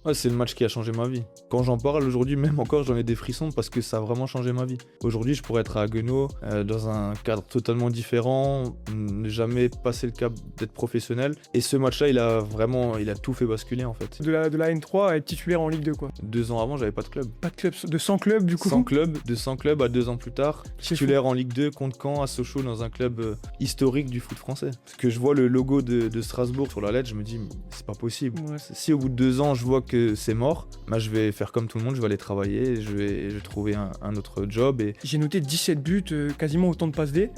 Ouais, c'est le match qui a changé ma vie. Quand j'en parle aujourd'hui, même encore, j'en ai des frissons parce que ça a vraiment changé ma vie. Aujourd'hui, je pourrais être à Haguenau, dans un cadre totalement différent, ne jamais passer le cap d'être professionnel. Et ce match-là, il a tout fait basculer en fait. De la N3 à être titulaire en Ligue 2, quoi. 2 ans avant, j'avais pas de club. Pas de club, de 100 clubs du coup. 100 clubs, de 100 clubs à 2 ans plus tard, C'est titulaire en Ligue 2 contre Caen à Sochaux dans un club historique du foot français. Parce que je vois le logo de Strasbourg sur la lettre, je me dis, mais c'est pas possible. Ouais. Si au bout de 2 ans, je vois que c'est mort, bah, je vais faire comme tout le monde, je vais aller travailler, je vais trouver un autre job. Et J'ai noté 17 buts, quasiment autant de passes D.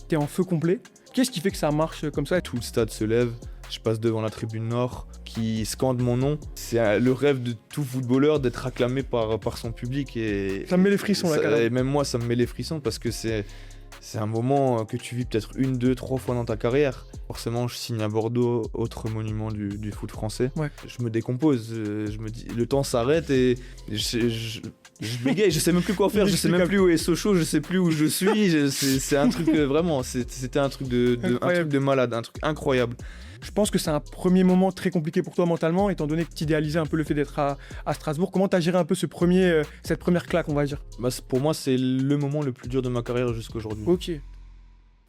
T'es en feu complet. Qu'est-ce qui fait que ça marche comme ça? tout le stade se lève. Je passe devant la tribune nord qui scande mon nom. C'est le rêve de tout footballeur d'être acclamé par son public. Et Ça me met les frissons là, carrément. et même moi, ça me met les frissons parce que c'est un moment que tu vis peut-être 1, 2, 3 fois dans ta carrière. Forcément, je signe à Bordeaux, autre monument du foot français. Ouais. Je me décompose, je me dis, le temps s'arrête et je bégaye, je sais même plus quoi faire, je sais même plus où est Sochaux, je sais plus où je suis. C'est un truc vraiment, c'était un truc un truc de malade, un truc incroyable. Je pense que c'est un premier moment très compliqué pour toi mentalement, étant donné que tu idéalisais un peu le fait d'être à Strasbourg. Comment tu as géré un peu cette première claque, on va dire? Bah, pour moi, c'est le moment le plus dur de ma carrière jusqu'à aujourd'hui. Ok.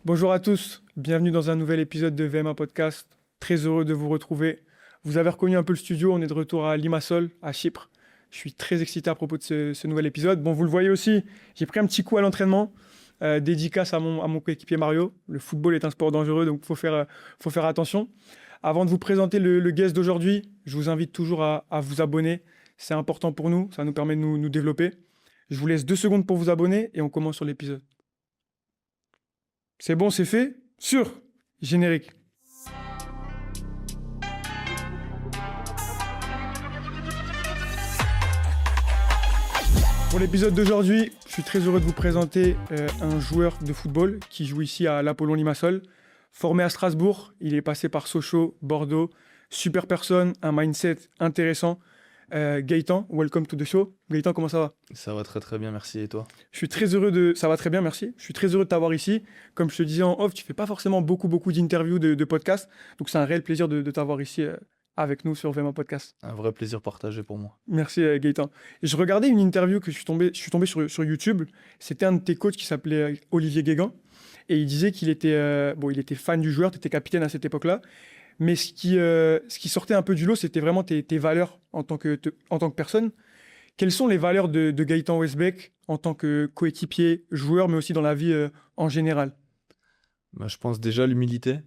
Bonjour à tous, bienvenue dans un nouvel épisode de VMA Podcast. Très heureux de vous retrouver. Vous avez reconnu un peu le studio, on est de retour à Limassol, à Chypre. Je suis très excité à propos de ce nouvel épisode. Bon, vous le voyez aussi, j'ai pris un petit coup à l'entraînement. Dédicace à mon coéquipier Mario. Le football est un sport dangereux, donc faut faire attention. Avant de vous présenter le guest d'aujourd'hui, je vous invite toujours à vous abonner. C'est important pour nous, ça nous permet de nous développer. Je vous laisse 2 secondes pour vous abonner et on commence sur l'épisode. C'est bon, c'est fait. Sur générique. Pour l'épisode d'aujourd'hui, je suis très heureux de vous présenter un joueur de football qui joue ici à l'Apollon Limassol. Formé à Strasbourg, il est passé par Sochaux, Bordeaux. Super personne, un mindset intéressant. Gaëtan, welcome to the show. Gaëtan, comment ça va? Ça va très très bien, merci. Et toi? Je suis très heureux de... Ça va très bien, merci. Je suis très heureux de t'avoir ici. Comme je te disais en off, tu fais pas forcément beaucoup d'interviews, de podcasts. Donc c'est un réel plaisir de t'avoir ici avec nous sur VMA Podcast. Un vrai plaisir partagé pour moi. Merci Gaëtan. Et je regardais une interview que je suis tombé sur YouTube. C'était un de tes coachs qui s'appelait Olivier Guégan. Et il disait qu'il était, il était fan du joueur, tu étais capitaine à cette époque-là. Mais ce qui sortait un peu du lot, c'était vraiment tes valeurs en tant que personne. Quelles sont les valeurs de Gaëtan Westbeek en tant que coéquipier, joueur, mais aussi dans la vie en général? Bah, je pense déjà l'humilité,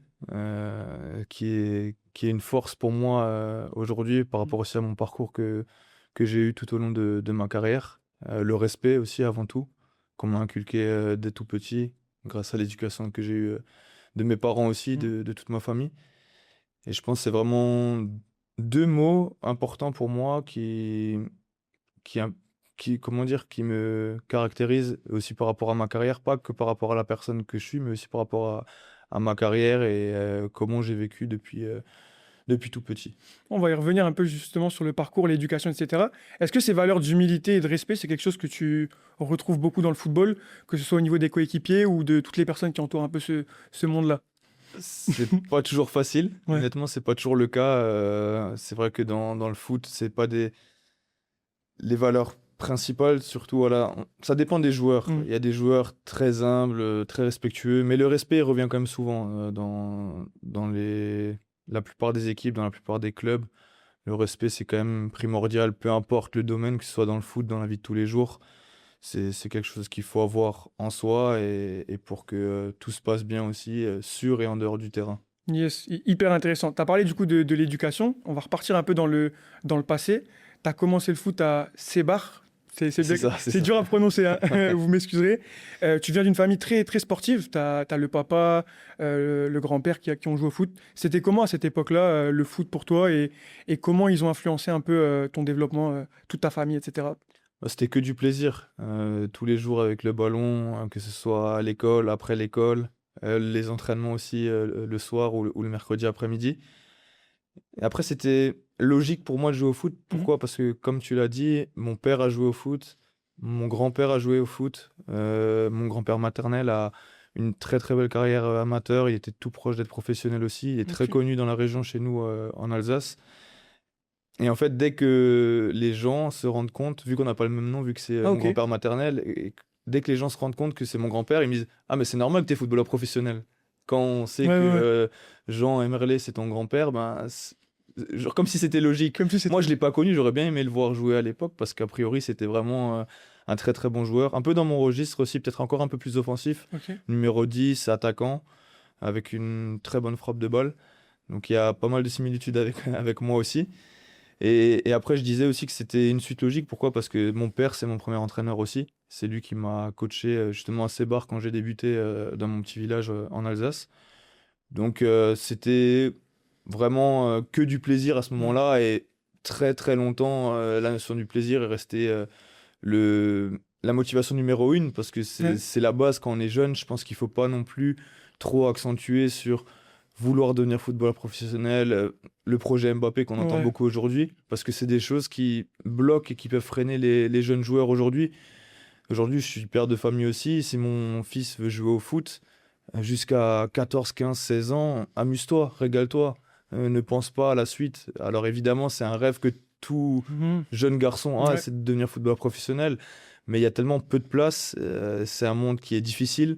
qui est une force pour moi aujourd'hui par rapport aussi à mon parcours que j'ai eu tout au long de ma carrière. Le respect aussi avant tout, qu'on m'a inculqué dès tout petit, grâce à l'éducation que j'ai eue de mes parents aussi, de toute ma famille. Et je pense que c'est vraiment 2 mots importants pour moi qui, comment dire, qui me caractérisent aussi par rapport à ma carrière, pas que par rapport à la personne que je suis, mais aussi par rapport à ma carrière et comment j'ai vécu depuis tout petit. On va y revenir un peu justement sur le parcours, l'éducation, etc. Est-ce que ces valeurs d'humilité et de respect, c'est quelque chose que tu retrouves beaucoup dans le football, que ce soit au niveau des coéquipiers ou de toutes les personnes qui entourent un peu ce monde-là? C'est pas toujours facile, Ouais. honnêtement, c'est pas toujours le cas. C'est vrai que dans le foot, c'est pas les valeurs principales, surtout, voilà, ça dépend des joueurs. Mm. Il y a des joueurs très humbles, très respectueux, mais le respect il revient quand même souvent dans la plupart des équipes, dans la plupart des clubs. Le respect, c'est quand même primordial, peu importe le domaine, que ce soit dans le foot, dans la vie de tous les jours. C'est quelque chose qu'il faut avoir en soi et pour que tout se passe bien aussi, sur et en dehors du terrain. Yes, hyper intéressant. Tu as parlé du coup de l'éducation. On va repartir un peu dans le passé. Tu as commencé le foot à Sébar. C'est ça. dur à prononcer, hein. Vous m'excuserez. Tu viens d'une famille très, très sportive. Tu as le papa, le grand-père qui ont joué au foot. C'était comment à cette époque-là, le foot pour toi et comment ils ont influencé un peu ton développement, toute ta famille, etc. Bah, c'était que du plaisir, tous les jours avec le ballon, que ce soit à l'école, après l'école, les entraînements aussi, le soir ou le mercredi après-midi. Et après, c'était logique pour moi de jouer au foot. Pourquoi? Parce que, comme tu l'as dit, mon père a joué au foot, mon grand-père a joué au foot, mon grand-père maternel a une très très belle carrière amateur. Il était tout proche d'être professionnel aussi. Il est très Ok. connu dans la région chez nous, en Alsace. Et en fait, dès que les gens se rendent compte, vu qu'on n'a pas le même nom, vu que c'est Ah, mon ok. grand-père maternel, et dès que les gens se rendent compte que c'est mon grand-père, ils me disent: «Ah, mais c'est normal que tu es footballeur professionnel». Quand on sait Ouais, que ouais, ouais. Jean Emerlé, c'est ton grand-père, ben, genre comme si c'était logique. Comme si Moi, c'était. je l'ai pas connu, j'aurais bien aimé le voir jouer à l'époque, parce qu'a priori, c'était vraiment un très très bon joueur. Un peu dans mon registre aussi, peut-être encore un peu plus offensif. Ok. Numéro 10, attaquant, avec une très bonne frappe de balle. Donc il y a pas mal de similitudes avec, avec moi aussi. Et après, je disais aussi que c'était une suite logique. Pourquoi? Parce que mon père, c'est mon premier entraîneur aussi. C'est lui qui m'a coaché justement à Sébar quand j'ai débuté dans mon petit village en Alsace. Donc c'était vraiment que du plaisir à ce Mm. moment-là. Et très très longtemps, la notion du plaisir est restée la motivation numéro une. Parce que Ouais. c'est la base quand on est jeune. Je pense qu'il faut pas non plus trop accentuer sur vouloir devenir footballeur professionnel, le projet Mbappé qu'on entend Ouais. beaucoup aujourd'hui, parce que c'est des choses qui bloquent et qui peuvent freiner les jeunes joueurs aujourd'hui. Aujourd'hui, je suis père de famille aussi. Si mon fils veut jouer au foot, jusqu'à 14, 15, 16 ans, amuse-toi, régale-toi. Ne pense pas à la suite. Alors évidemment, c'est un rêve que tout Mhm. jeune garçon a, Ouais. c'est de devenir footballeur professionnel. Mais il y a tellement peu de place. C'est un monde qui est difficile.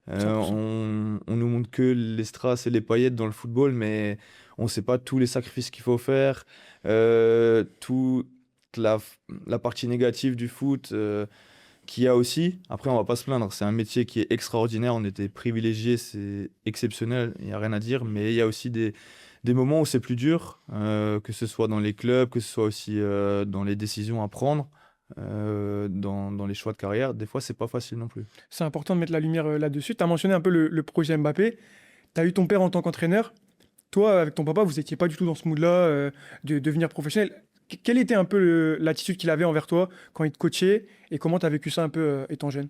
100%. On nous montre que les strass et les paillettes dans le football, mais on ne sait pas tous les sacrifices qu'il faut faire, toute la, la partie négative du foot. Qu'il y a aussi. Après, on va pas se plaindre, c'est un métier qui est extraordinaire, on était privilégiés, c'est exceptionnel, il n'y a rien à dire, mais il y a aussi des moments où c'est plus dur, que ce soit dans les clubs, que ce soit aussi dans les décisions à prendre, dans les choix de carrière. Des fois, c'est pas facile non plus. C'est important de mettre la lumière là-dessus. Tu as mentionné un peu le projet Mbappé. Tu as eu ton père en tant qu'entraîneur. Toi, avec ton papa, vous n'étiez pas du tout dans ce mood-là de devenir professionnel. Quelle était un peu l'attitude qu'il avait envers toi quand il te coachait et comment tu as vécu ça un peu étant jeune?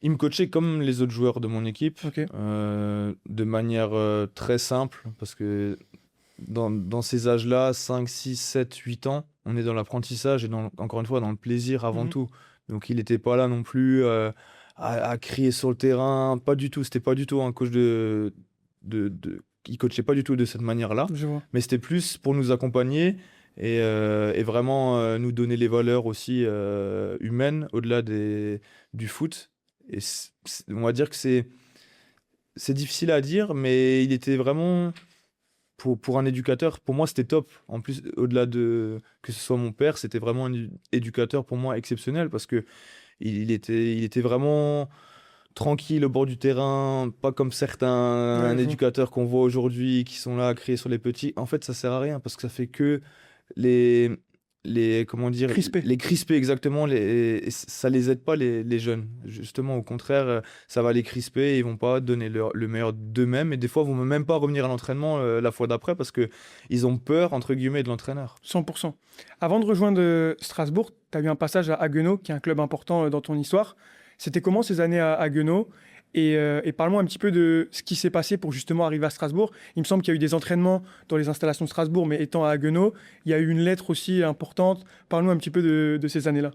Il me coachait comme les autres joueurs de mon équipe, Ok. de manière très simple, parce que dans ces âges-là, 5, 6, 7, 8 ans, on est dans l'apprentissage et encore une fois dans le plaisir avant Mhm. tout. Donc il n'était pas là non plus à crier sur le terrain, pas du tout. C'était pas du tout un coach il coachait pas du tout de cette manière-là, Je vois. mais c'était plus pour nous accompagner et vraiment nous donner les valeurs aussi humaines au-delà du foot. Et on va dire que c'est difficile à dire, mais il était vraiment pour un éducateur, pour moi, c'était top. En plus, au-delà de que ce soit mon père, c'était vraiment un éducateur pour moi exceptionnel parce que il était vraiment tranquille au bord du terrain, pas comme Ouais, certains je vois. éducateurs qu'on voit aujourd'hui qui sont là à crier sur les petits. En fait, ça sert à rien parce que ça fait que les, comment dire, Crispé. les crisper exactement, et ça les aide pas les jeunes. Justement, au contraire, ça va les crisper et ils vont pas donner le meilleur d'eux-mêmes et des fois, ils vont même pas revenir à l'entraînement la fois d'après parce que ils ont peur, entre guillemets, de l'entraîneur. 100%. Avant de rejoindre Strasbourg, tu as eu un passage à Haguenau, qui est un club important dans ton histoire. C'était comment ces années à Haguenau? Et parle-moi un petit peu de ce qui s'est passé pour justement arriver à Strasbourg. Il me semble qu'il y a eu des entraînements dans les installations de Strasbourg, mais étant à Haguenau, il y a eu une lettre aussi importante. Parle-nous un petit peu de ces années-là.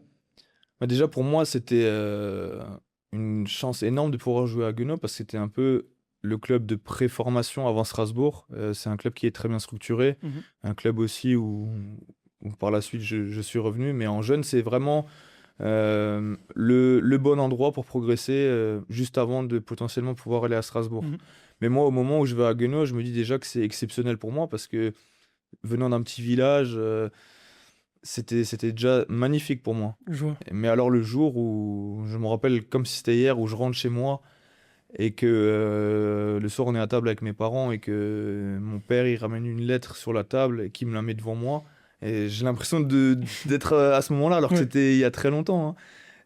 Bah, déjà, pour moi, c'était une chance énorme de pouvoir jouer à Guenot parce que c'était un peu le club de pré-formation avant Strasbourg. C'est un club qui est très bien structuré, Mhm. un club aussi où par la suite je suis revenu. Mais en jeune, c'est vraiment le bon endroit pour progresser juste avant de potentiellement pouvoir aller à Strasbourg. Mhm. Mais moi, au moment où je vais à Guenot, je me dis déjà que c'est exceptionnel pour moi parce que venant d'un petit village, c'était déjà magnifique pour moi. Je vois. Mais alors le jour où, je me rappelle comme si c'était hier, où je rentre chez moi et que le soir on est à table avec mes parents et que mon père il ramène une lettre sur la table et qu'il me la met devant moi. Et j'ai l'impression d'être à ce moment-là, alors que Ouais. c'était il y a très longtemps, hein.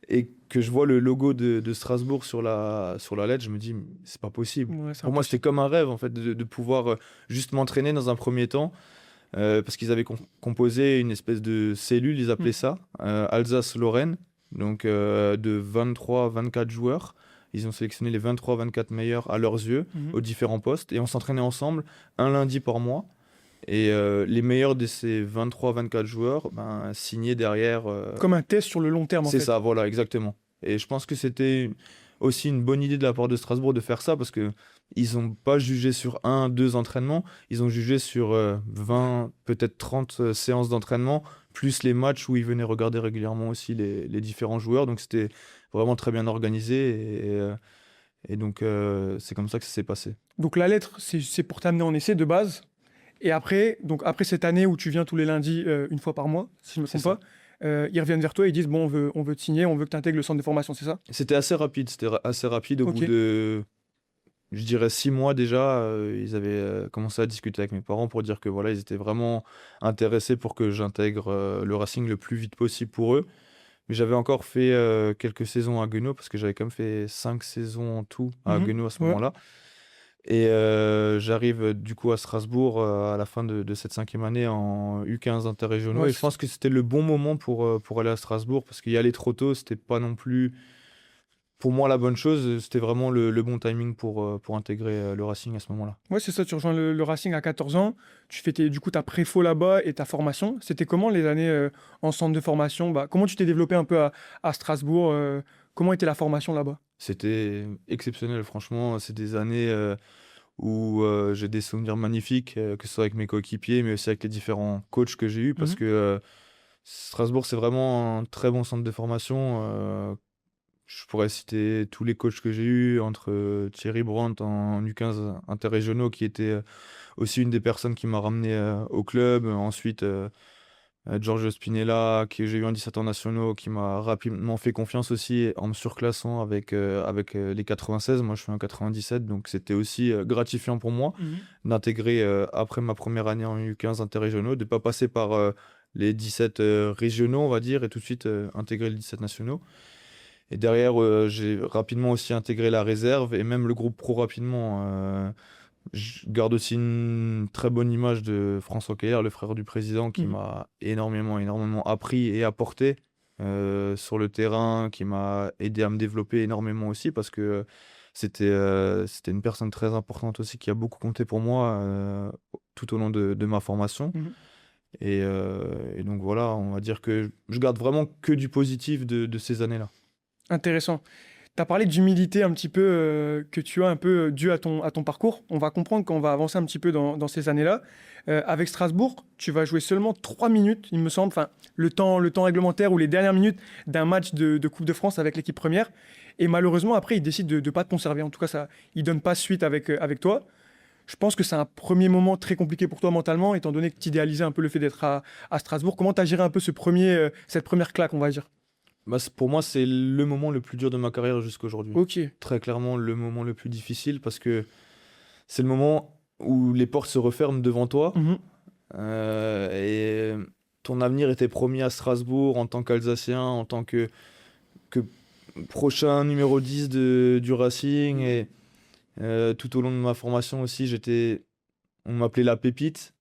Et que je vois le logo de Strasbourg sur la lettre, je me dis, c'est pas possible. Ouais, c'est Pour moi, c'était impossible. comme un rêve en fait de pouvoir juste m'entraîner dans un premier temps parce qu'ils avaient composé une espèce de cellule, ils appelaient Mhm. ça, Alsace-Lorraine, donc de 23-24 joueurs. Ils ont sélectionné les 23-24 meilleurs à leurs yeux, Mhm. aux différents postes, et on s'entraînait ensemble un lundi par mois. Et les meilleurs de ces 23-24 joueurs ben, signaient derrière. Comme un test sur le long terme, en C'est fait. ça, voilà, exactement. Et je pense que c'était aussi une bonne idée de la part de Strasbourg de faire ça parce que ils n'ont pas jugé sur 1, 2 entraînements, ils ont jugé sur 20, peut-être 30 séances d'entraînement, plus les matchs où ils venaient regarder régulièrement aussi les différents joueurs. Donc c'était vraiment très bien organisé et donc c'est comme ça que ça s'est passé. Donc la lettre, c'est pour t'amener en essai de base. Et après, donc après cette année où tu viens tous les lundis une fois par mois, si je ne me C'est trompe pas, ils reviennent vers toi et ils disent bon, on veut te signer, on veut que tu intègres le centre de formation, c'est ça? C'était assez rapide au Ok. bout de, je dirais 6 mois déjà, ils avaient commencé à discuter avec mes parents pour dire que voilà, ils étaient vraiment intéressés pour que j'intègre le Racing le plus vite possible pour eux. Mais j'avais encore fait quelques saisons à Haguenau parce que j'avais quand même fait 5 saisons en tout à Mhm. Haguenau à ce Ouais. moment-là. Et j'arrive du coup à Strasbourg à la fin de cette 5e année en U15 interrégionaux. Ouais, Et je pense que c'était le bon moment pour aller à Strasbourg parce qu'y aller trop tôt, c'était pas non plus pour moi la bonne chose. C'était vraiment le bon timing pour intégrer le Racing à ce moment-là. Ouais, c'est ça, tu rejoins le Racing à 14 ans, tu fais du coup ta préfo là-bas et ta formation. C'était comment les années en centre de formation? Bah, comment tu t'es développé un peu à Strasbourg? Comment était la formation là-bas? C'était exceptionnel, franchement. C'est des années où j'ai des souvenirs magnifiques, que ce soit avec mes coéquipiers, mais aussi avec les différents coachs que j'ai eus, parce Mhm. que Strasbourg, c'est vraiment un très bon centre de formation. Je pourrais citer tous les coachs que j'ai eus, entre Thierry Brandt en U15 interrégionaux, qui était aussi une des personnes qui m'a ramené au club. Ensuite, Giorgio Spinella, que j'ai eu en 17 ans nationaux, qui m'a rapidement fait confiance aussi en me surclassant avec les 96. Moi, je suis en 97, donc c'était aussi gratifiant pour moi Mhm. d'intégrer, après ma première année en U15 interrégionaux, de ne pas passer par les 17 régionaux, on va dire, et tout de suite intégrer les 17 nationaux. Et derrière, j'ai rapidement aussi intégré la réserve et même le groupe pro rapidement. Je garde aussi une très bonne image de François Keller, le frère du président, qui Mhm. m'a énormément appris et apporté sur le terrain, qui m'a aidé à me développer énormément aussi, parce que c'était une personne très importante aussi, qui a beaucoup compté pour moi tout au long de ma formation. Mhm. Et donc voilà, on va dire que je garde vraiment que du positif de ces années-là. Intéressant. Tu as parlé d'humilité un petit peu que tu as un peu dû à ton parcours. On va comprendre quand on va avancer un petit peu dans ces années-là. Avec Strasbourg, tu vas jouer seulement 3 minutes, il me semble, enfin le temps réglementaire ou les dernières minutes d'un match de Coupe de France avec l'équipe première. Et malheureusement, après, ils décident de ne pas te conserver. En tout cas, ça, ils ne donnent pas suite avec toi. Je pense que c'est un premier moment très compliqué pour toi mentalement, étant donné que tu idéalisais un peu le fait d'être à Strasbourg. Comment tu as géré un peu cette première claque, on va dire? Bah, pour moi, c'est le moment le plus dur de ma carrière jusqu'à aujourd'hui. Ok. Très clairement, le moment le plus difficile parce que c'est le moment où les portes se referment devant toi Mhm. et ton avenir était promis à Strasbourg en tant qu'Alsacien, en tant que prochain numéro 10 du Racing. Et tout au long de ma formation aussi, on m'appelait la pépite,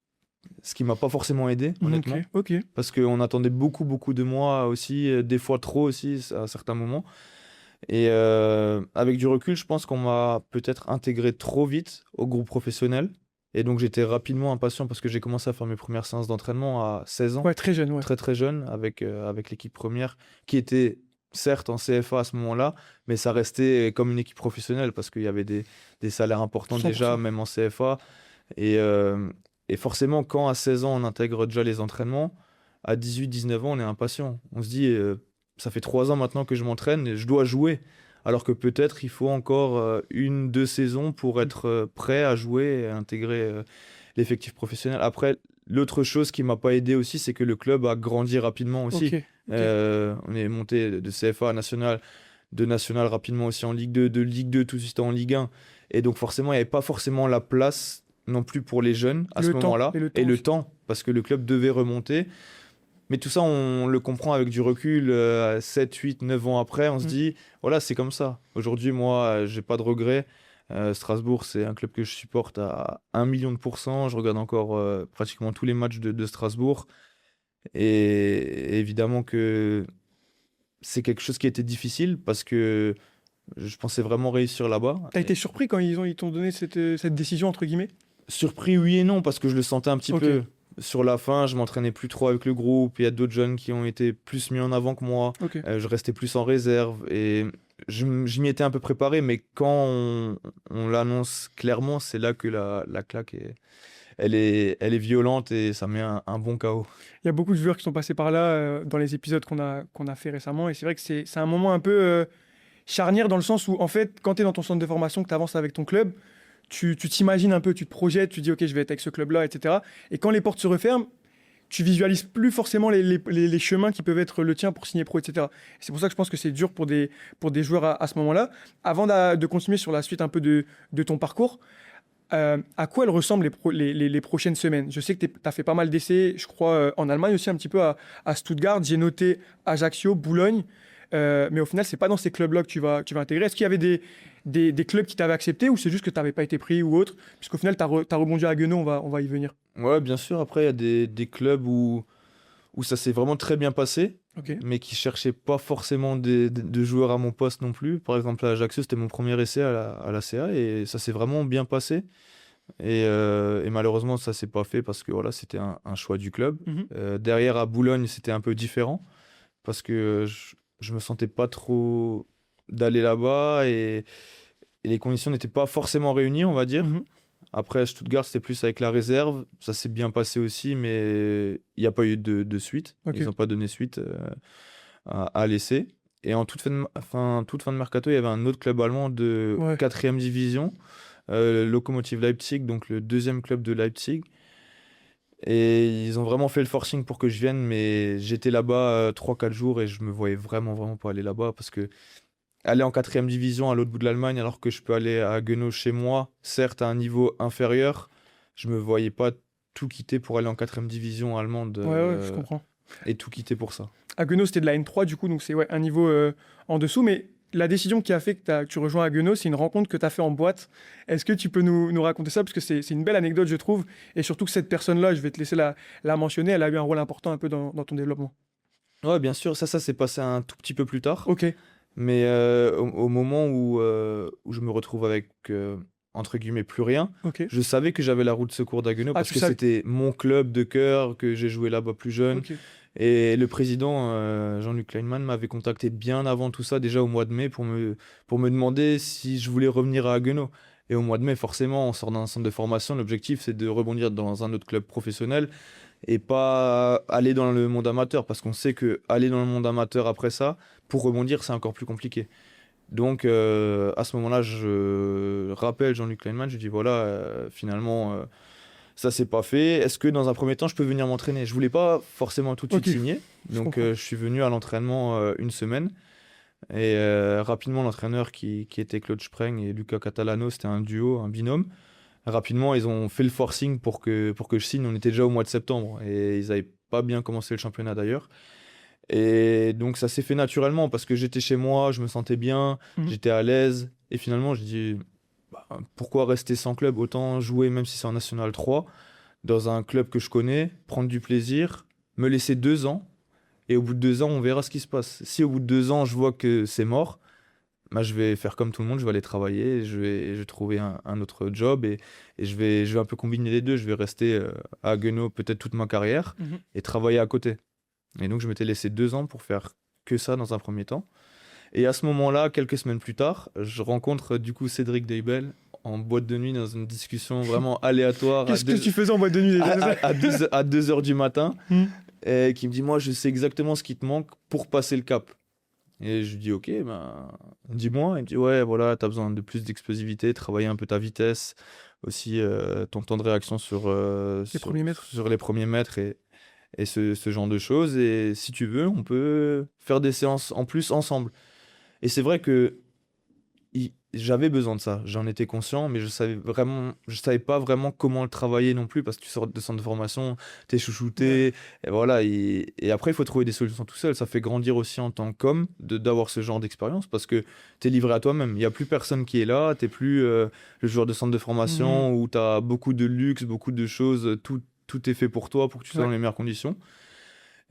ce qui m'a pas forcément aidé, Ok, honnêtement. ok. Parce qu'on attendait beaucoup de moi aussi, des fois trop aussi à certains moments. Et avec du recul, je pense qu'on m'a peut-être intégré trop vite au groupe professionnel. Et donc j'étais rapidement impatient parce que j'ai commencé à faire mes premières séances d'entraînement à 16 ans, Ouais, très jeune, ouais. très jeune, avec l'équipe première, qui était certes en CFA à ce moment-là, mais ça restait comme une équipe professionnelle parce qu'il y avait des salaires importants déjà, 100%. même en CFA. Et, euh, et forcément, quand à 16 ans, on intègre déjà les entraînements, à 18, 19 ans, on est impatient. On se dit, ça fait 3 ans maintenant que je m'entraîne et je dois jouer. Alors que peut-être il faut encore 1, 2 saisons pour être prêt à jouer et à intégrer l'effectif professionnel. Après, l'autre chose qui m'a pas aidé aussi, c'est que le club a grandi rapidement Ok, aussi. ok. On est monté de CFA à national, de national rapidement aussi en Ligue 2, de Ligue 2 tout de suite en Ligue 1. Et donc forcément, il n'y avait pas forcément la place non plus pour les jeunes à ce Le temps, moment-là. et le Et temps le aussi. temps, parce que le club devait remonter. Mais tout ça, on le comprend avec du recul. 7, 8, 9 ans après, on se Mm. dit, voilà, c'est comme ça. Aujourd'hui, moi, j'ai pas de regrets. Strasbourg, c'est un club que je supporte à 1 million de %. Je regarde encore pratiquement tous les matchs de Strasbourg. Et évidemment que c'est quelque chose qui a été difficile parce que je pensais vraiment réussir là-bas. T'as été surpris quand ils t'ont donné cette décision, entre guillemets? Surpris, oui et non, parce que je le sentais un petit Ok, peu. Sur la fin, je m'entraînais plus trop avec le groupe. Il y a d'autres jeunes qui ont été plus mis en avant que moi. ok. Je restais plus en réserve. Et je m'y étais un peu préparé, mais quand on l'annonce clairement, c'est là que la claque elle est violente et ça met un bon KO. Il y a beaucoup de joueurs qui sont passés par là dans les épisodes qu'on a fait récemment. Et c'est vrai que c'est un moment un peu charnière dans le sens où, en fait, quand tu es dans ton centre de formation, que tu avances avec ton club, tu t'imagines un peu, tu te projettes, tu dis, OK, je vais être avec ce club-là, etc. Et quand les portes se referment, tu visualises plus forcément les chemins qui peuvent être le tien pour signer pro, etc. C'est pour ça que je pense que c'est dur pour des joueurs à ce moment-là. Avant de continuer sur la suite un peu de ton parcours, à quoi elles ressemblent les prochaines semaines? Je sais que tu as fait pas mal d'essais, je crois, en Allemagne aussi, un petit peu à Stuttgart. J'ai noté Ajaccio, Boulogne. Mais au final, c'est pas dans ces clubs-là que tu vas intégrer. Est-ce qu'il y avait des clubs qui t'avaient accepté ou c'est juste que tu n'avais pas été pris ou autre? Puisqu'au final, tu as rebondi à Guenot, on va y venir. Ouais, bien sûr. Après, il y a des clubs où ça s'est vraiment très bien passé, Ok. mais qui cherchaient pas forcément de joueurs à mon poste non plus. Par exemple, à Ajaccio, c'était mon premier essai à la CA et ça s'est vraiment bien passé. Et malheureusement, ça s'est pas fait parce que voilà, c'était un choix du club. Mhm. Derrière, à Boulogne, c'était un peu différent parce que je me sentais pas trop d'aller là-bas et les conditions n'étaient pas forcément réunies, on va dire. Mhm. Après, à Stuttgart, c'était plus avec la réserve. Ça s'est bien passé aussi, mais il n'y a pas eu de suite. Ok. Ils n'ont pas donné suite à l'essai. Et en toute fin de mercato, il y avait un autre club allemand de Ouais. 4e division, Lokomotiv Leipzig, donc le deuxième club de Leipzig. Et ils ont vraiment fait le forcing pour que je vienne, mais j'étais là-bas 3-4 jours et je me voyais vraiment pas aller là-bas parce que aller en 4e division à l'autre bout de l'Allemagne alors que je peux aller à Haguenau chez moi, certes à un niveau inférieur, je me voyais pas tout quitter pour aller en 4e division allemande Ouais, je comprends. et tout quitter pour ça. À Guenot, c'était de la N3, du coup, donc c'est ouais, un niveau en dessous. Mais la décision qui a fait que tu rejoins à Guenot, c'est une rencontre que tu as fait en boîte. Est-ce que tu peux nous raconter ça? Parce que c'est une belle anecdote, je trouve. Et surtout que cette personne-là, je vais te laisser la mentionner, elle a eu un rôle important un peu dans ton développement. Ouais, bien sûr, ça s'est passé un tout petit peu plus tard, Ok, mais au moment où je me retrouve avec entre guillemets plus rien, ok. je savais que j'avais la roue de secours d'Haguenau Ah, parce tu que savais. c'était mon club de cœur, que j'ai joué là-bas plus jeune. Ok, Et le président, Jean-Luc Kleinman, m'avait contacté bien avant tout ça, déjà au mois de mai, pour me demander si je voulais revenir à Haguenau. Et au mois de mai, forcément, on sort d'un centre de formation. L'objectif, c'est de rebondir dans un autre club professionnel et pas aller dans le monde amateur. Parce qu'on sait que aller dans le monde amateur après ça, pour rebondir, c'est encore plus compliqué. Donc, à ce moment-là, je rappelle Jean-Luc Kleinman. Je lui dis voilà, finalement. Ça s'est pas fait. Est-ce que dans un premier temps, je peux venir m'entraîner? Je voulais pas forcément tout de suite ok, signer. je Donc, comprends. je suis venu à l'entraînement une semaine. Et rapidement, l'entraîneur qui était Claude Spreng et Luca Catalano, c'était un duo, un binôme. Rapidement, ils ont fait le forcing pour que je signe. On était déjà au mois de septembre et ils n'avaient pas bien commencé le championnat d'ailleurs. Et donc, ça s'est fait naturellement parce que j'étais chez moi, je me sentais bien, Mhm. j'étais à l'aise. Et finalement, je dis, bah, pourquoi rester sans club? Autant jouer, même si c'est en National 3 dans un club que je connais, prendre du plaisir, me laisser 2 ans, et au bout de 2 ans, on verra ce qui se passe. Si au bout de 2 ans, je vois que c'est mort, bah, je vais faire comme tout le monde, je vais aller travailler, je vais trouver un autre job, et je vais un peu combiner les deux. Je vais rester à Haguenau peut-être toute ma carrière, Mhm. et travailler à côté. Et donc, je m'étais laissé 2 ans pour faire que ça dans un premier temps. Et à ce moment-là, quelques semaines plus tard, je rencontre du coup Cédric Deibel en boîte de nuit dans une discussion vraiment aléatoire Qu'est-ce que tu faisais en boîte de nuit déjà, c'est ça? à 2 heures du matin, Mhm. et qui me dit, moi, je sais exactement ce qui te manque pour passer le cap. Et je lui dis, ok, ben, dis-moi. Il me dit, ouais, voilà, tu as besoin de plus d'explosivité, travailler un peu ta vitesse, aussi ton temps de réaction Les premiers mètres. sur les premiers mètres et ce genre de choses. Et si tu veux, on peut faire des séances en plus ensemble. Et c'est vrai que j'avais besoin de ça, j'en étais conscient, mais je savais pas vraiment comment le travailler non plus parce que tu sors de centre de formation, t'es Ouais. chouchouté, et voilà. Et après, il faut trouver des solutions tout seul. Ça fait grandir aussi en tant qu'homme d'avoir ce genre d'expérience parce que t'es livré à toi-même. Il y a plus personne qui est là, t'es plus le joueur de centre de Mhm. formation où t'as beaucoup de luxe, beaucoup de choses, tout est fait pour toi, pour que tu sois Ouais. dans les meilleures conditions.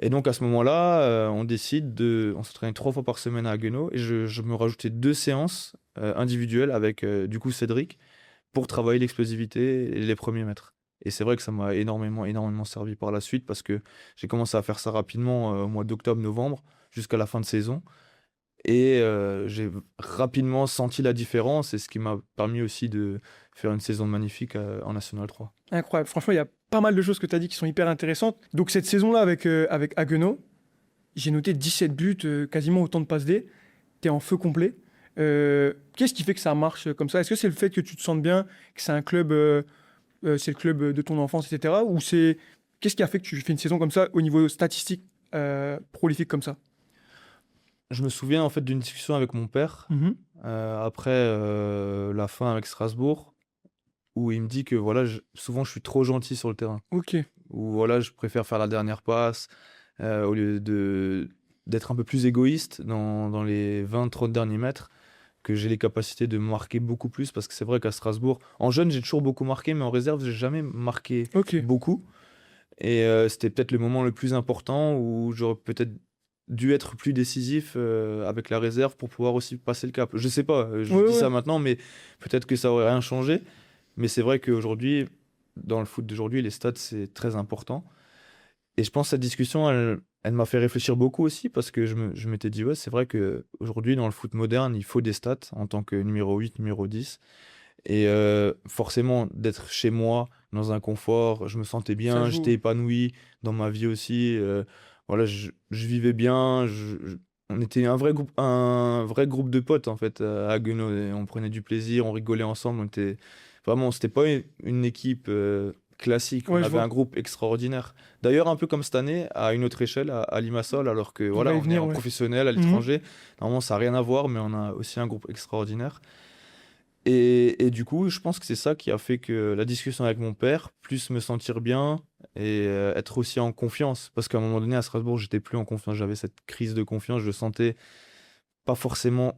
Et donc à ce moment-là, on s'entraînait 3 fois par semaine à Haguenau et je me rajoutais 2 séances individuelles avec du coup Cédric pour travailler l'explosivité et les premiers mètres. Et c'est vrai que ça m'a énormément servi par la suite parce que j'ai commencé à faire ça rapidement au mois d'octobre-novembre jusqu'à la fin de saison. Et j'ai rapidement senti la différence et ce qui m'a permis aussi de faire une saison magnifique en National 3. Incroyable. Franchement, il y a pas mal de choses que tu as dit qui sont hyper intéressantes. Donc, cette saison-là, avec Haguenau, j'ai noté 17 buts, quasiment autant de passes D. Tu es en feu complet. Qu'est-ce qui fait que ça marche comme ça? Est-ce que c'est le fait que tu te sentes bien, que c'est un club, c'est le club de ton enfance, etc. Ou c'est... Qu'est-ce qui a fait que tu fais une saison comme ça, au niveau statistique, prolifique comme ça? Je me souviens en fait d'une discussion avec mon père Mhm. après la fin avec Strasbourg, où il me dit que voilà, souvent je suis trop gentil sur le terrain, Ok. ou voilà, je préfère faire la dernière passe au lieu d'être un peu plus égoïste dans les 20-30 derniers mètres, que j'ai les capacités de marquer beaucoup plus, parce que c'est vrai qu'à Strasbourg, en jeune, j'ai toujours beaucoup marqué, mais en réserve, j'ai jamais marqué Ok. beaucoup. Et c'était peut-être le moment le plus important où j'aurais peut-être dû être plus décisif avec la réserve pour pouvoir aussi passer le cap. Je sais pas, je Ouais, dis ouais. ça maintenant, mais peut-être que ça aurait rien changé. Mais c'est vrai qu'aujourd'hui, dans le foot d'aujourd'hui, les stats, c'est très important. Et je pense que cette discussion, elle m'a fait réfléchir beaucoup aussi, parce que je m'étais dit, ouais, c'est vrai qu'aujourd'hui, dans le foot moderne, il faut des stats en tant que numéro 8, numéro 10. Et forcément, d'être chez moi, dans un confort, je me sentais Ça bien, joue. j'étais épanoui dans ma vie aussi. Voilà, je vivais bien. On était un vrai groupe de potes, en fait, à Haguenau. Et on prenait du plaisir, on rigolait ensemble. Vraiment, c'était pas une équipe classique. On Ouais, je avait vois. un groupe extraordinaire. D'ailleurs, un peu comme cette année, à une autre échelle, à Limassol, alors que On va voilà, y on est venir, en ouais. professionnel à Mhm. l'étranger. Normalement, ça n'a rien à voir, mais on a aussi un groupe extraordinaire. Et du coup, je pense que c'est ça qui a fait que la discussion avec mon père, plus me sentir bien et être aussi en confiance. Parce qu'à un moment donné, à Strasbourg, j'étais plus en confiance. J'avais cette crise de confiance. Je ressentais pas forcément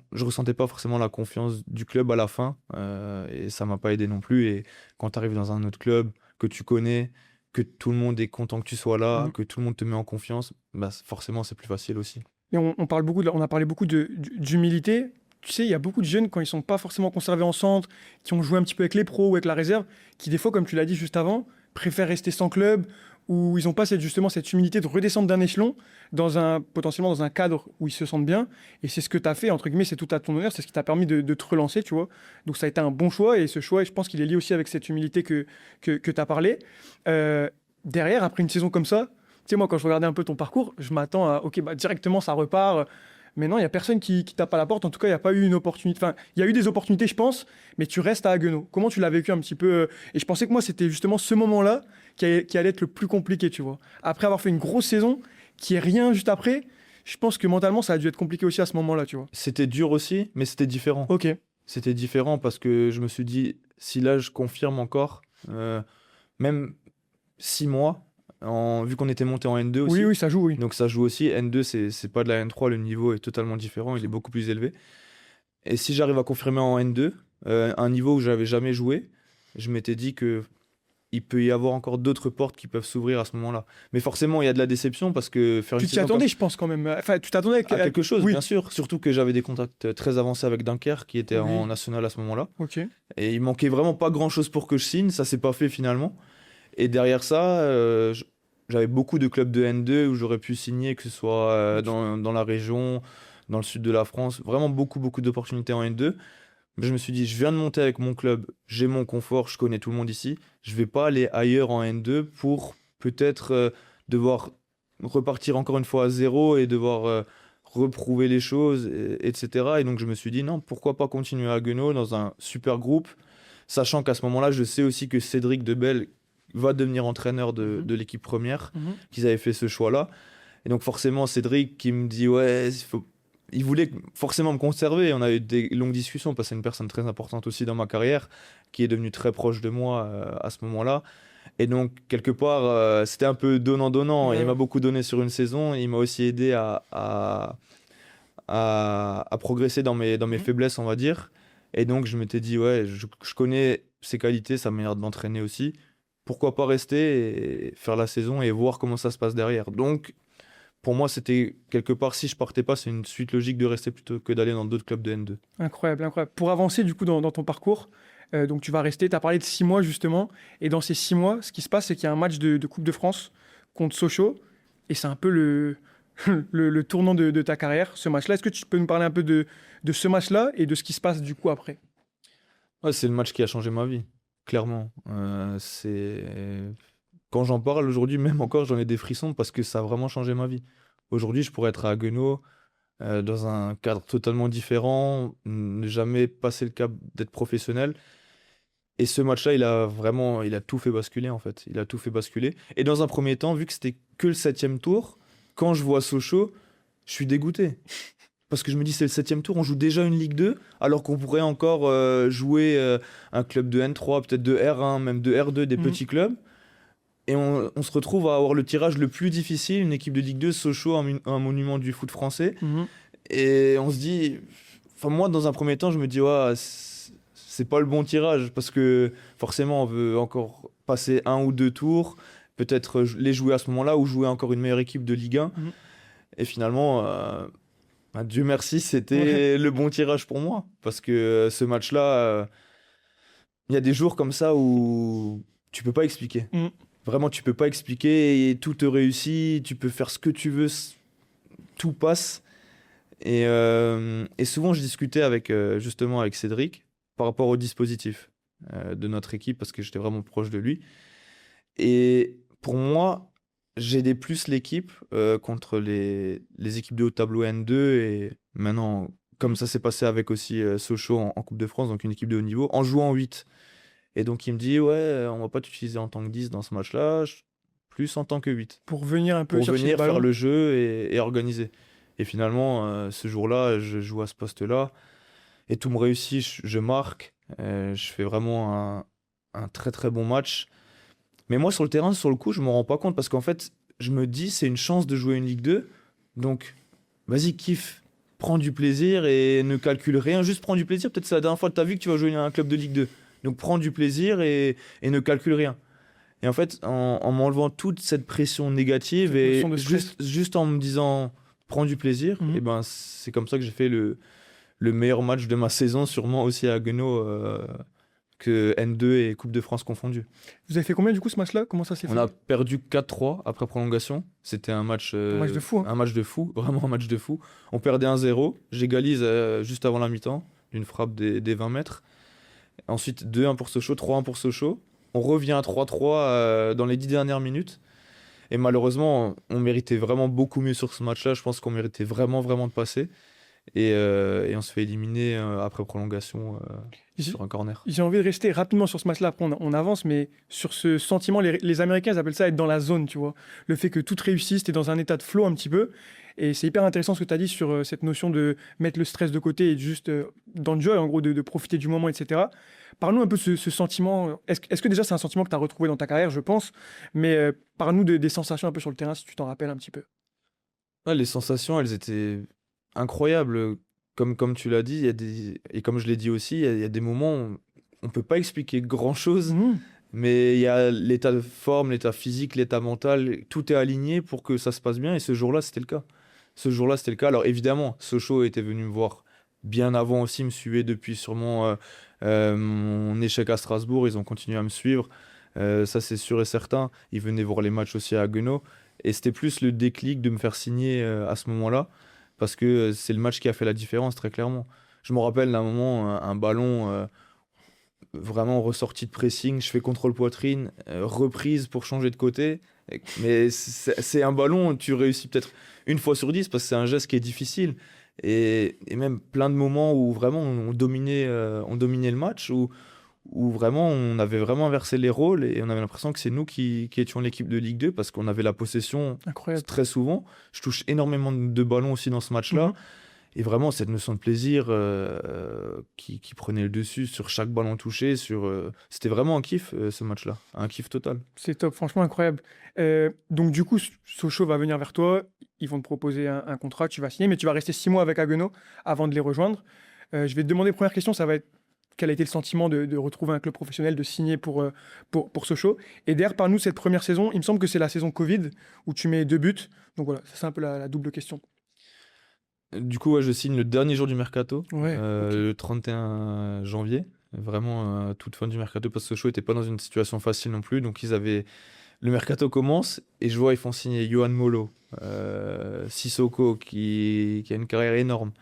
la confiance du club à la fin. Et ça m'a pas aidé non plus. Et quand tu arrives dans un autre club que tu connais, que tout le monde est content que tu sois là, Mhm. que tout le monde te met en confiance, bah forcément, c'est plus facile aussi. Et on parle beaucoup on a parlé beaucoup d'humilité. Tu sais, il y a beaucoup de jeunes, quand ils sont pas forcément conservés en centre, qui ont joué un petit peu avec les pros ou avec la réserve, qui des fois, comme tu l'as dit juste avant, préfèrent rester sans club, ou ils n'ont pas justement cette humilité de redescendre d'un échelon, potentiellement dans un cadre où ils se sentent bien. Et c'est ce que tu as fait, entre guillemets, c'est tout à ton honneur, c'est ce qui t'a permis de te relancer, tu vois. Donc ça a été un bon choix, et ce choix, je pense qu'il est lié aussi avec cette humilité que tu as parlé. Derrière, après une saison comme ça, tu sais, moi, quand je regardais un peu ton parcours, je m'attends à, ok, bah, directement, ça repart. Mais non, il n'y a personne qui tape à la porte. En tout cas, il n'y a pas eu une opportunité. Enfin, il y a eu des opportunités, je pense, mais tu restes à Haguenau. Comment tu l'as vécu un petit peu Et je pensais que moi, c'était justement ce moment-là qui allait être le plus compliqué, tu vois. Après avoir fait une grosse saison, qui est rien juste après, je pense que mentalement, ça a dû être compliqué aussi à ce moment-là, tu vois. C'était dur aussi, mais c'était différent. Ok. C'était différent parce que je me suis dit, si là je confirme encore, même 6 mois, vu qu'on était monté en N2 Oui, aussi, oui, ça joue, oui. donc ça joue aussi. N2, c'est pas de la N3, le niveau est totalement différent, il est beaucoup plus élevé. Et si j'arrive à confirmer en N2, un niveau où j'avais jamais joué, je m'étais dit que il peut y avoir encore d'autres portes qui peuvent s'ouvrir à ce moment-là. Mais forcément, il y a de la déception parce que faire une Tu t'y saison comme attendais, je pense, quand même. Enfin, tu t'attendais à quelque chose, bien Oui. sûr. Surtout que j'avais des contacts très avancés avec Dunkerque qui était en Oui. national à ce moment-là. Ok. Et il manquait vraiment pas grand-chose pour que je signe, ça s'est pas fait finalement. Et derrière ça, j'avais beaucoup de clubs de N2 où j'aurais pu signer, que ce soit dans la région, dans le sud de la France, vraiment beaucoup, beaucoup d'opportunités en N2. Mais je me suis dit, je viens de monter avec mon club, j'ai mon confort, je connais tout le monde ici, je vais pas aller ailleurs en N2 pour peut-être devoir repartir encore une fois à zéro et devoir reprouver les choses, etc. Et donc je me suis dit, non, pourquoi pas continuer à Haguenau dans un super groupe. Sachant qu'à ce moment-là, je sais aussi que Cédric Debel va devenir entraîneur Mhm. de l'équipe première, Mhm. qu'ils avaient fait ce choix-là. Et donc forcément, Cédric qui me dit, ouais, il voulait forcément me conserver. On a eu des longues discussions parce que c'est une personne très importante aussi dans ma carrière, qui est devenue très proche de moi à ce moment-là. Et donc, quelque part, c'était un peu donnant-donnant. Il Ouais. m'a beaucoup donné sur une saison. Il m'a aussi aidé à progresser dans mes Mhm. faiblesses, on va dire. Et donc, je m'étais dit, ouais, je connais ses qualités, sa manière de m'entraîner aussi. Pourquoi pas rester et faire la saison et voir comment ça se passe derrière. Donc, pour moi, c'était quelque part, si je partais pas, c'est une suite logique de rester plutôt que d'aller dans d'autres clubs de N2. Incroyable, incroyable. Pour avancer du coup dans ton parcours, donc tu vas rester, tu as parlé de 6 mois justement, et dans ces 6 mois, ce qui se passe, c'est qu'il y a un match de Coupe de France contre Sochaux, et c'est un peu le tournant de ta carrière, ce match-là. Est-ce que tu peux nous parler un peu de ce match-là et de ce qui se passe du coup après? Ouais, c'est le match qui a changé ma vie, clairement. Quand j'en parle aujourd'hui, même encore, j'en ai des frissons parce que ça a vraiment changé ma vie. Aujourd'hui, je pourrais être à Haguenau, dans un cadre totalement différent, ne jamais passer le cap d'être professionnel. Et ce match-là, il a tout fait basculer en fait. Il a tout fait basculer. Et dans un premier temps, vu que c'était que le septième tour, quand je vois Sochaux, je suis dégoûté. Parce que je me dis, c'est le septième tour, on joue déjà une Ligue 2, alors qu'on pourrait encore jouer un club de N3, peut-être de R1, même de R2, des Mhm. petits clubs. Et on se retrouve à avoir le tirage le plus difficile, une équipe de Ligue 2, Sochaux, un monument du foot français. Mhm. Et on se dit, enfin moi dans un premier temps, je me dis, ouais, c'est pas le bon tirage, parce que forcément on veut encore passer un ou deux tours, peut-être les jouer à ce moment-là, ou jouer encore une meilleure équipe de Ligue 1. Mhm. Et finalement, bah, Dieu merci, Ouais. c'était le bon tirage pour moi, parce que ce match-là, il y a des jours comme ça où tu peux pas expliquer. Mhm. Vraiment, tu peux pas expliquer, et tout te réussit, tu peux faire ce que tu veux, tout passe. Et souvent, je discutais avec, justement avec Cédric par rapport au dispositif de notre équipe, parce que j'étais vraiment proche de lui. Et pour moi, j'aidais plus l'équipe contre les équipes de haut tableau N2. Et maintenant, comme ça s'est passé avec aussi Sochaux en Coupe de France, donc une équipe de haut niveau, en jouant en 8. Et donc il me dit, ouais, on va pas t'utiliser en tant que 10 dans ce match-là, plus en tant que 8 Pour venir un peu pour chercher le venir faire ballon. le jeu et organiser. Et finalement, ce jour-là, je joue à ce poste-là et tout me réussit, je marque, je fais vraiment un très très bon match. Mais moi, sur le terrain, sur le coup, je me rends pas compte parce qu'en fait, je me dis, c'est une chance de jouer une Ligue 2. Donc, vas-y, kiffe, prends du plaisir et ne calcule rien, juste prends du plaisir. Peut-être c'est la dernière fois de ta vie que tu vas jouer à un club de Ligue 2. Donc, prends du plaisir et ne calcule rien. Et en fait, en m'enlevant toute cette pression négative Cette notion et de stress. juste en me disant prends du plaisir, et Mhm. ben c'est comme ça que j'ai fait le meilleur match de ma saison, sûrement aussi à Haguenau, que N2 et Coupe de France confondues. Vous avez fait combien du coup ce match-là? Comment ça s'est On a fait? perdu 4-3 après prolongation. C'était Un match de fou, hein. un match de fou, vraiment un match de fou. On perdait 1-0, j'égalise juste avant la mi-temps, d'une frappe des 20 mètres. Ensuite 2-1 pour Sochaux, 3-1 pour Sochaux. On revient à 3-3 dans les 10 dernières minutes. Et malheureusement, on méritait vraiment beaucoup mieux sur ce match-là. Je pense qu'on méritait vraiment, vraiment de passer. Et on se fait éliminer après prolongation J'ai sur un corner. j'ai envie de rester rapidement sur ce match-là. Après, on avance, mais sur ce sentiment, les Américains, ils appellent ça être dans la zone, tu vois. Le fait que tout réussisse, t'es dans un état de flow un petit peu. Et c'est hyper intéressant ce que tu as dit sur cette notion de mettre le stress de côté et juste dans le jeu, en gros, de profiter du moment, etc. Parle-nous un peu de ce sentiment. Est-ce que déjà c'est un sentiment que tu as retrouvé dans ta carrière, je pense, mais parle-nous des sensations un peu sur le terrain, si tu t'en rappelles un petit peu. Ouais, les sensations, elles étaient incroyables. Comme tu l'as dit, et comme je l'ai dit aussi, il y a des moments où on ne peut pas expliquer grand-chose, Mhm. mais il y a l'état de forme, l'état physique, l'état mental, tout est aligné pour que ça se passe bien. Et ce jour-là, c'était le cas. Ce jour-là, c'était le cas. Alors évidemment, Sochaux était venu me voir bien avant aussi, me suivait depuis sûrement mon échec à Strasbourg. Ils ont continué à me suivre. Ça, c'est sûr et certain. Ils venaient voir les matchs aussi à Haguenau. Et c'était plus le déclic de me faire signer à ce moment-là, parce que c'est le match qui a fait la différence, très clairement. Je me rappelle d'un moment, un ballon vraiment ressorti de pressing, je fais contrôle poitrine, reprise pour changer de côté. Mais c'est un ballon, tu réussis peut-être une fois sur 10 parce que c'est un geste qui est difficile. Et même plein de moments où vraiment on dominait le match, où vraiment on avait vraiment inversé les rôles et on avait l'impression que c'est nous qui étions l'équipe de Ligue 2 parce qu'on avait la possession Incroyable. très souvent. Je touche énormément de ballons aussi dans ce match-là. Mhm. Et vraiment, cette notion de plaisir qui prenait le dessus sur chaque ballon touché, c'était vraiment un kiff, ce match-là. Un kiff total. C'est top, franchement incroyable. Donc du coup, Sochaux va venir vers toi, ils vont te proposer un contrat, tu vas signer, mais tu vas rester 6 mois avec Haguenau avant de les rejoindre. Je vais te demander, première question, ça va être quel a été le sentiment de retrouver un club professionnel, de signer pour Sochaux. Et derrière, par nous, cette première saison, il me semble que c'est la saison Covid, où tu mets 2 buts. Donc voilà, ça, c'est un peu la double question. Du coup, ouais, je signe le dernier jour du mercato, Ouais, ok. le 31 janvier. Vraiment, toute fin du mercato, parce que Sochaux n'était pas dans une situation facile non plus. Donc, ils avaient Le mercato commence et je vois ils font signer Yohan Molo, Sissoko qui a une carrière énorme.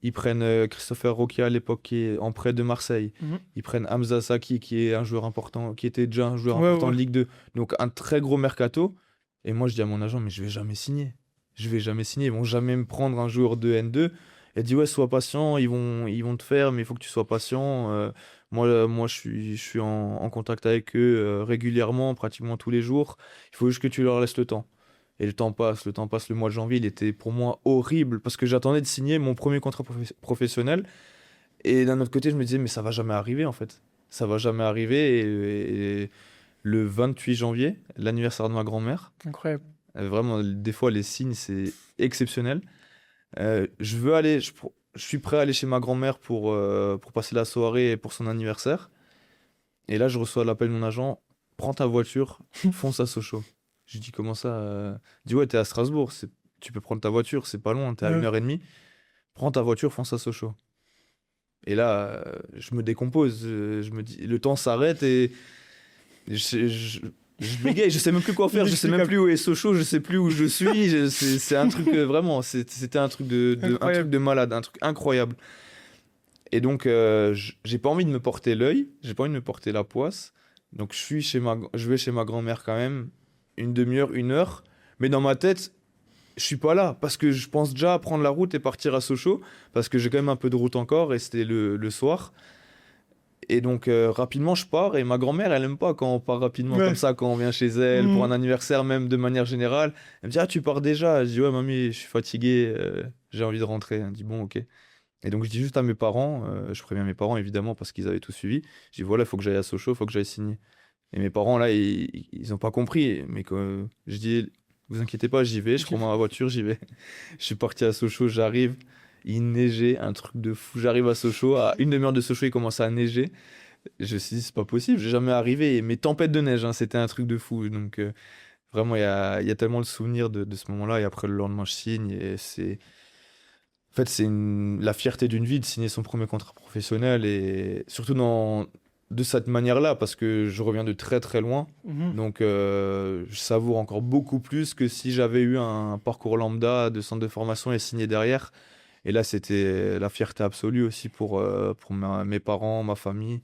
Ils prennent Christopher Roquia à l'époque qui est en prêt de Marseille. Mhm. Ils prennent Hamza Saki qui est un joueur important, qui était déjà un joueur Ouais, important ouais. de Ligue 2. Donc un très gros mercato. Et moi je dis à mon agent mais je vais jamais signer. Je vais jamais signer. Ils vont jamais me prendre un joueur de N2. Elle dit ouais sois patient, ils vont te faire mais il faut que tu sois patient. Moi je suis en contact avec eux régulièrement, pratiquement tous les jours. Il faut juste que tu leur laisses le temps. Et le temps passe, le mois de janvier, il était pour moi horrible parce que j'attendais de signer mon premier contrat professionnel. Et d'un autre côté, je me disais, mais ça va jamais arriver en fait. Ça va jamais arriver. Et le 28 janvier, l'anniversaire de ma grand-mère, Incroyable. vraiment, des fois, les signes, c'est exceptionnel. Je suis prêt à aller chez ma grand-mère pour passer la soirée pour son anniversaire. Et là, je reçois l'appel de mon agent, prends ta voiture, fonce à Sochaux. Je dis comment ça Il dit ouais, t'es à Strasbourg, tu peux prendre ta voiture, c'est pas loin, t'es à Ouais. 1h30. Prends ta voiture, fonce à Sochaux. Et là, je me décompose, je me dis, le temps s'arrête et je bégaye, je sais même plus quoi faire, je sais même Inexplicable. plus où est Sochaux, je sais plus où je suis. C'est un truc vraiment, c'était un truc un truc Incroyable. de malade, un truc incroyable. Et donc, j'ai pas envie de me porter l'œil, j'ai pas envie de me porter la poisse. Donc, je vais chez ma grand-mère quand même, une demi-heure, 1 heure. Mais dans ma tête, je suis pas là parce que je pense déjà à prendre la route et partir à Sochaux parce que j'ai quand même un peu de route encore et c'était le soir. Et donc, rapidement, je pars et ma grand-mère, elle aime pas quand on part rapidement comme Ouais. ça, quand on vient chez elle pour Mhm. un anniversaire, même de manière générale. Elle me dit, ah, tu pars déjà? Je dis, ouais, mamie, je suis fatigué, j'ai envie de rentrer. Elle me dit, bon, ok. Et donc je dis juste à mes parents, je préviens mes parents évidemment parce qu'ils avaient tout suivi. Je dis voilà, il faut que j'aille à Sochaux, il faut que j'aille signer. Et mes parents là, ils ont pas compris. Mais je dis, vous inquiétez pas, j'y vais, je prends ma voiture, j'y vais. Je suis parti à Sochaux, j'arrive, il neigeait, un truc de fou. J'arrive à Sochaux, à une demi-heure de Sochaux, il commence à neiger. Je me suis dit, c'est pas possible, j'ai jamais arrivé. Mais tempête de neige, hein, c'était un truc de fou. Donc vraiment, il y a tellement de souvenirs de ce moment-là. Et après, le lendemain, je signe et c'est. En fait, c'est la fierté d'une vie de signer son premier contrat professionnel et surtout de cette manière-là parce que je reviens de très très loin. Mhm. Donc, je savoure encore beaucoup plus que si j'avais eu un parcours lambda de centre de formation et signé derrière. Et là, c'était la fierté absolue aussi pour mes parents, ma famille,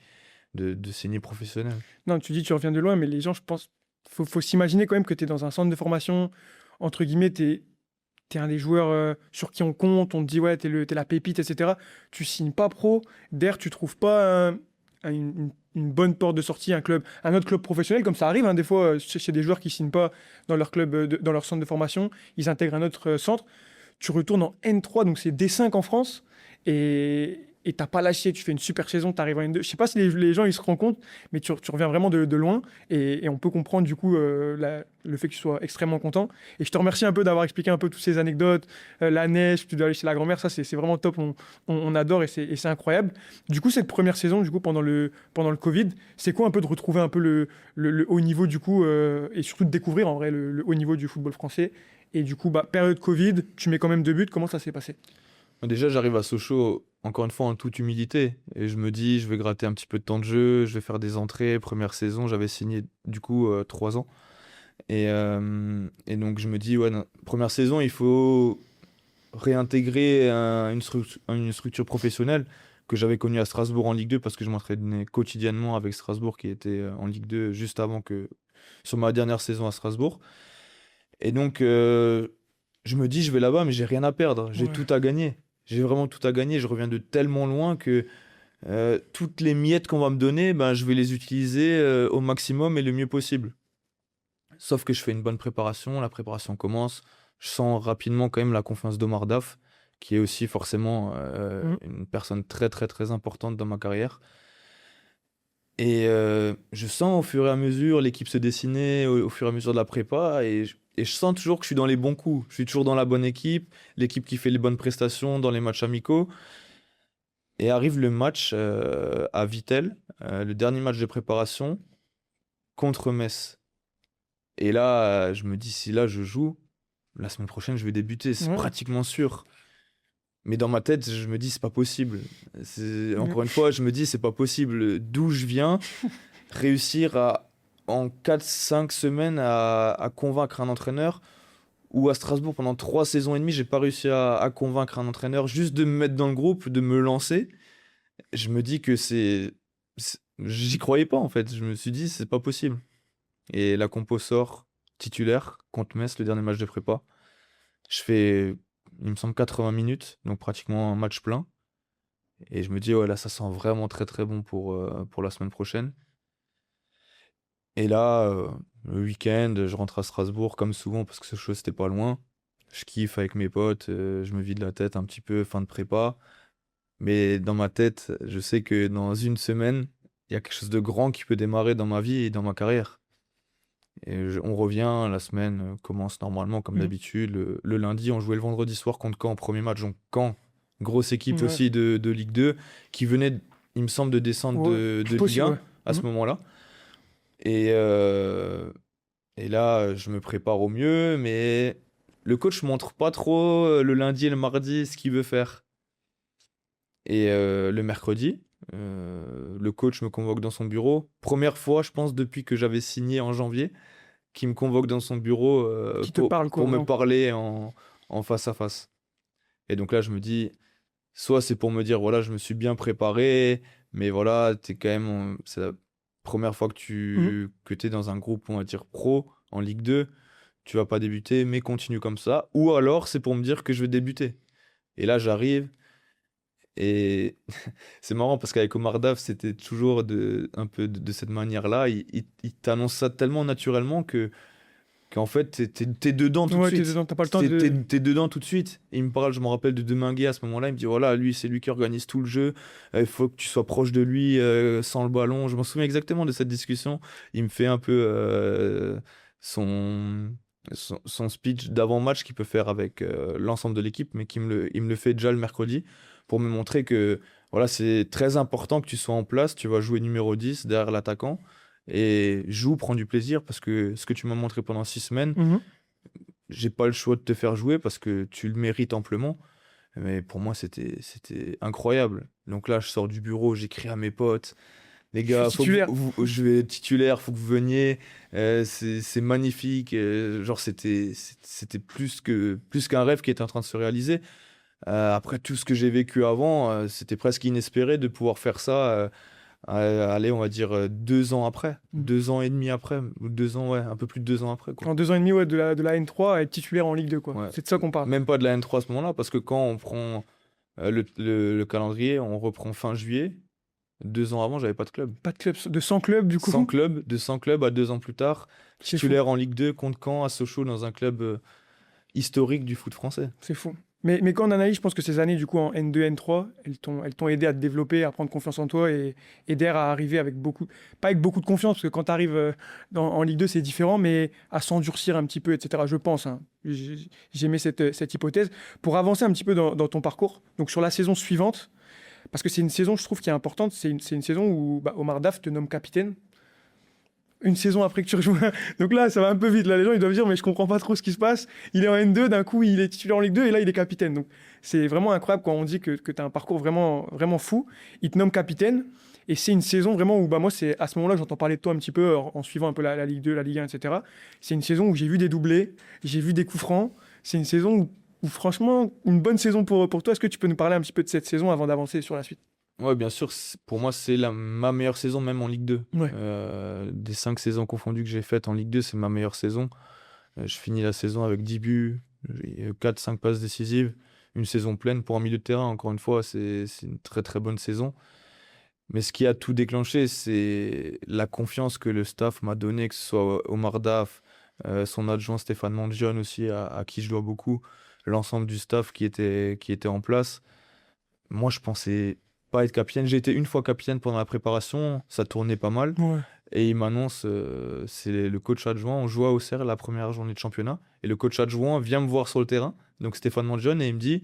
de signer professionnel. Non, tu dis tu reviens de loin, mais les gens, je pense, faut s'imaginer quand même que tu es dans un centre de formation, entre guillemets, t'es un des joueurs sur qui on compte, on te dit ouais, t'es la pépite, etc. Tu signes pas pro, derrière tu trouves pas une bonne porte de sortie, un autre club professionnel, comme ça arrive hein, des fois chez des joueurs qui signent pas dans leur club, dans leur centre de formation, ils intègrent un autre centre. Tu retournes en N3, donc c'est D5 en France, et t'as pas lâché, tu fais une super saison, t'arrives en N2. Je sais pas si les gens ils se rendent compte, mais tu reviens vraiment de loin, et on peut comprendre du coup le fait que tu sois extrêmement content. Et je te remercie un peu d'avoir expliqué un peu toutes ces anecdotes, la neige, tu dois aller chez la grand-mère, ça c'est vraiment top, on adore et c'est incroyable. Du coup, cette première saison, du coup, pendant le Covid, c'est quoi un peu de retrouver un peu le haut niveau du coup, et surtout de découvrir en vrai le haut niveau du football français. Et du coup, bah, période Covid, tu mets quand même 2 buts, comment ça s'est passé? Déjà, j'arrive à Sochaux, encore une fois, en toute humilité. Et je me dis, je vais gratter un petit peu de temps de jeu, je vais faire des entrées. Première saison, j'avais signé du coup 3 ans. Et donc, je me dis, ouais, non, première saison, il faut réintégrer une structure professionnelle que j'avais connue à Strasbourg en Ligue 2 parce que je m'entraînais quotidiennement avec Strasbourg qui était en Ligue 2 juste avant que sur ma dernière saison à Strasbourg. Et donc, je me dis, je vais là-bas, mais j'ai rien à perdre, j'ai Ouais. tout à gagner. J'ai vraiment tout à gagner. Je reviens de tellement loin que toutes les miettes qu'on va me donner, ben, je vais les utiliser au maximum et le mieux possible. Sauf que je fais une bonne préparation, la préparation commence. Je sens rapidement quand même la confiance d'Omar Daf, qui est aussi forcément Mm. une personne très très très importante dans ma carrière. Et je sens au fur et à mesure l'équipe se dessiner, au fur et à mesure de la prépa, et je sens toujours que je suis dans les bons coups. Je suis toujours dans la bonne équipe, l'équipe qui fait les bonnes prestations dans les matchs amicaux. Et arrive le match à Vittel, le dernier match de préparation contre Metz. Et là, je me dis, si là je joue, la semaine prochaine je vais débuter, c'est Ouais. pratiquement sûr. Mais dans ma tête, je me dis, c'est pas possible. Mm. Encore une fois, je me dis, c'est pas possible. D'où je viens, réussir à en 4-5 semaines à convaincre un entraîneur, ou à Strasbourg pendant 3 saisons et demie, j'ai pas réussi à convaincre un entraîneur juste de me mettre dans le groupe, de me lancer. Je me dis que j'y croyais pas en fait. Je me suis dit, c'est pas possible. Et la compo sort titulaire contre Metz, le dernier match de prépa. Je fais, il me semble, 80 minutes, donc pratiquement un match plein. Et je me dis, ouais, là, ça sent vraiment très très bon pour la semaine prochaine. Et là, le week-end, je rentre à Strasbourg comme souvent parce que ce chose, c'était pas loin. Je kiffe avec mes potes, je me vide la tête un petit peu, fin de prépa. Mais dans ma tête, je sais que dans une semaine, il y a quelque chose de grand qui peut démarrer dans ma vie et dans ma carrière. Et on revient, la semaine commence normalement comme Mhm. d'habitude. Le lundi, on jouait le vendredi soir contre Caen en premier match. Donc Caen, grosse équipe Ouais. aussi de Ligue 2, qui venait, il me semble, de descendre Ouais, de Ligue possible, 1 ouais. à ce Mhm. moment-là. Et, euh, et là, je me prépare au mieux, mais le coach montre pas trop le lundi et le mardi ce qu'il veut faire. Et le mercredi, le coach me convoque dans son bureau. Première fois, je pense, depuis que j'avais signé en janvier, qui me convoque dans son bureau Qui te parle, quoi, pour me vraiment. parler en face à face. Et donc là, je me dis, soit c'est pour me dire, voilà, je me suis bien préparé, mais voilà, t'es quand même, c'est la première fois Mhm. que t'es dans un groupe, on va dire, pro en Ligue 2, tu vas pas débuter, mais continue comme ça. Ou alors, c'est pour me dire que je vais débuter. Et là, j'arrive, et c'est marrant parce qu'avec Omar Daf, c'était toujours un peu de cette manière-là. Il t'annonce ça tellement naturellement qu'en fait, t'es dedans tout de Ouais, t'es suite. dedans, t'as pas le temps de. T'es dedans tout de suite. Et il me parle, je me rappelle de Deminguet à ce moment-là. Il me dit voilà, lui, c'est lui qui organise tout le jeu. Il faut que tu sois proche de lui sans le ballon. Je m'en souviens exactement de cette discussion. Il me fait un peu son, son speech d'avant-match qu'il peut faire avec l'ensemble de l'équipe, mais il me le fait déjà le mercredi pour me montrer que voilà, c'est très important que tu sois en place. Tu vas jouer numéro 10 derrière l'attaquant. Et joue, prends du plaisir parce que ce que tu m'as montré pendant 6 semaines, Mhm. j'ai pas le choix de te faire jouer parce que tu le mérites amplement. Mais pour moi, c'était incroyable. Donc là, je sors du bureau, j'écris à mes potes, les Je suis gars, titulaire. je vais être titulaire, faut que vous veniez. C'est magnifique. Genre, c'était plus qu'un rêve qui était en train de se réaliser. Après tout ce que j'ai vécu avant, c'était presque inespéré de pouvoir faire ça. Allez, on va dire 2 ans après, Mhm. 2 ans et demi après, ou 2 ans, ouais, un peu plus de 2 ans après, quoi. En 2 ans et demi, ouais, de la N3 à être titulaire en Ligue 2, quoi. Ouais. C'est de ça qu'on parle. Même pas de la N3 à ce moment-là, parce que quand on prend le calendrier, on reprend fin juillet. 2 ans avant, j'avais pas de club. Pas de club, de 100 clubs, du 100 coup. clubs, de 100 clubs à 2 ans plus tard, C'est fou. titulaire en Ligue 2 contre Caen à Sochaux dans un club historique du foot français. C'est fou. Mais quand on analyse, je pense que ces années, du coup, en N2, N3, elles t'ont aidé à te développer, à prendre confiance en toi et aider à arriver avec beaucoup, pas avec beaucoup de confiance, parce que quand tu arrives en Ligue 2, c'est différent, mais à s'endurcir un petit peu, etc. Je pense, hein. J'aimais cette hypothèse. Pour avancer un petit peu dans ton parcours, donc sur la saison suivante, parce que c'est une saison, je trouve, qui est importante, c'est une saison où bah, Omar Daf te nomme capitaine. Une saison après que tu rejoins. Donc là, ça va un peu vite. Là, les gens, ils doivent dire, mais je comprends pas trop ce qui se passe. Il est en N2, d'un coup, il est titulaire en Ligue 2 et là, il est capitaine. Donc, c'est vraiment incroyable quand on dit que tu as un parcours vraiment, vraiment fou. Il te nomme capitaine et c'est une saison vraiment où, bah, moi, c'est à ce moment-là que j'entends parler de toi un petit peu en suivant un peu la Ligue 2, la Ligue 1, etc. C'est une saison où j'ai vu des doublés, j'ai vu des coups francs. C'est une saison où, franchement, une bonne saison pour toi. Est-ce que tu peux nous parler un petit peu de cette saison avant d'avancer sur la suite? Ouais, bien sûr, pour moi, c'est ma meilleure saison, même en Ligue 2. Ouais, Des 5 saisons confondues que j'ai faites en Ligue 2, c'est ma meilleure saison. Je finis la saison avec 10 buts, 4-5 passes décisives, une saison pleine pour un milieu de terrain. Encore une fois, c'est une très très bonne saison. Mais ce qui a tout déclenché, c'est la confiance que le staff m'a donnée, que ce soit Omar Daf, son adjoint Stéphane Mangione aussi, à qui je dois beaucoup, l'ensemble du staff qui était en place. Moi, je pensais pas être capitaine. J'ai été une fois capitaine pendant la préparation, ça tournait pas mal. ouais. Et il m'annonce, c'est le coach adjoint, on joue à Auxerre la première journée de championnat. Et le coach adjoint vient me voir sur le terrain, donc Stéphane Mangione, et il me dit,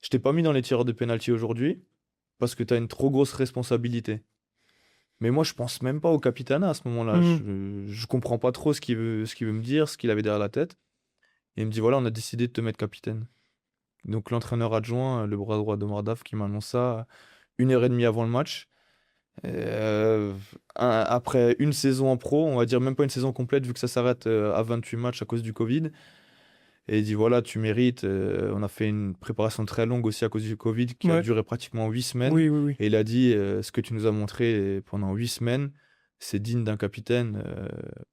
je t'ai pas mis dans les tireurs de pénalty aujourd'hui parce que tu as une trop grosse responsabilité. Mais moi, je pense même pas au capitana à ce moment-là. Mhm. Je comprends pas trop ce qu'il veut me dire, ce qu'il avait derrière la tête. Et il me dit, voilà, on a décidé de te mettre capitaine. Donc l'entraîneur adjoint, le bras droit de Mardaf, qui m'annonce ça 1 heure et demie avant le match. Euh, Après une saison en pro, on va dire même pas une saison complète vu que ça s'arrête à 28 matchs à cause du Covid. Et il dit voilà, tu mérites. On a fait une préparation très longue aussi à cause du Covid qui a Ouais. duré pratiquement 8 semaines. Oui, oui, oui. Et il a dit ce que tu nous as montré pendant 8 semaines, c'est digne d'un capitaine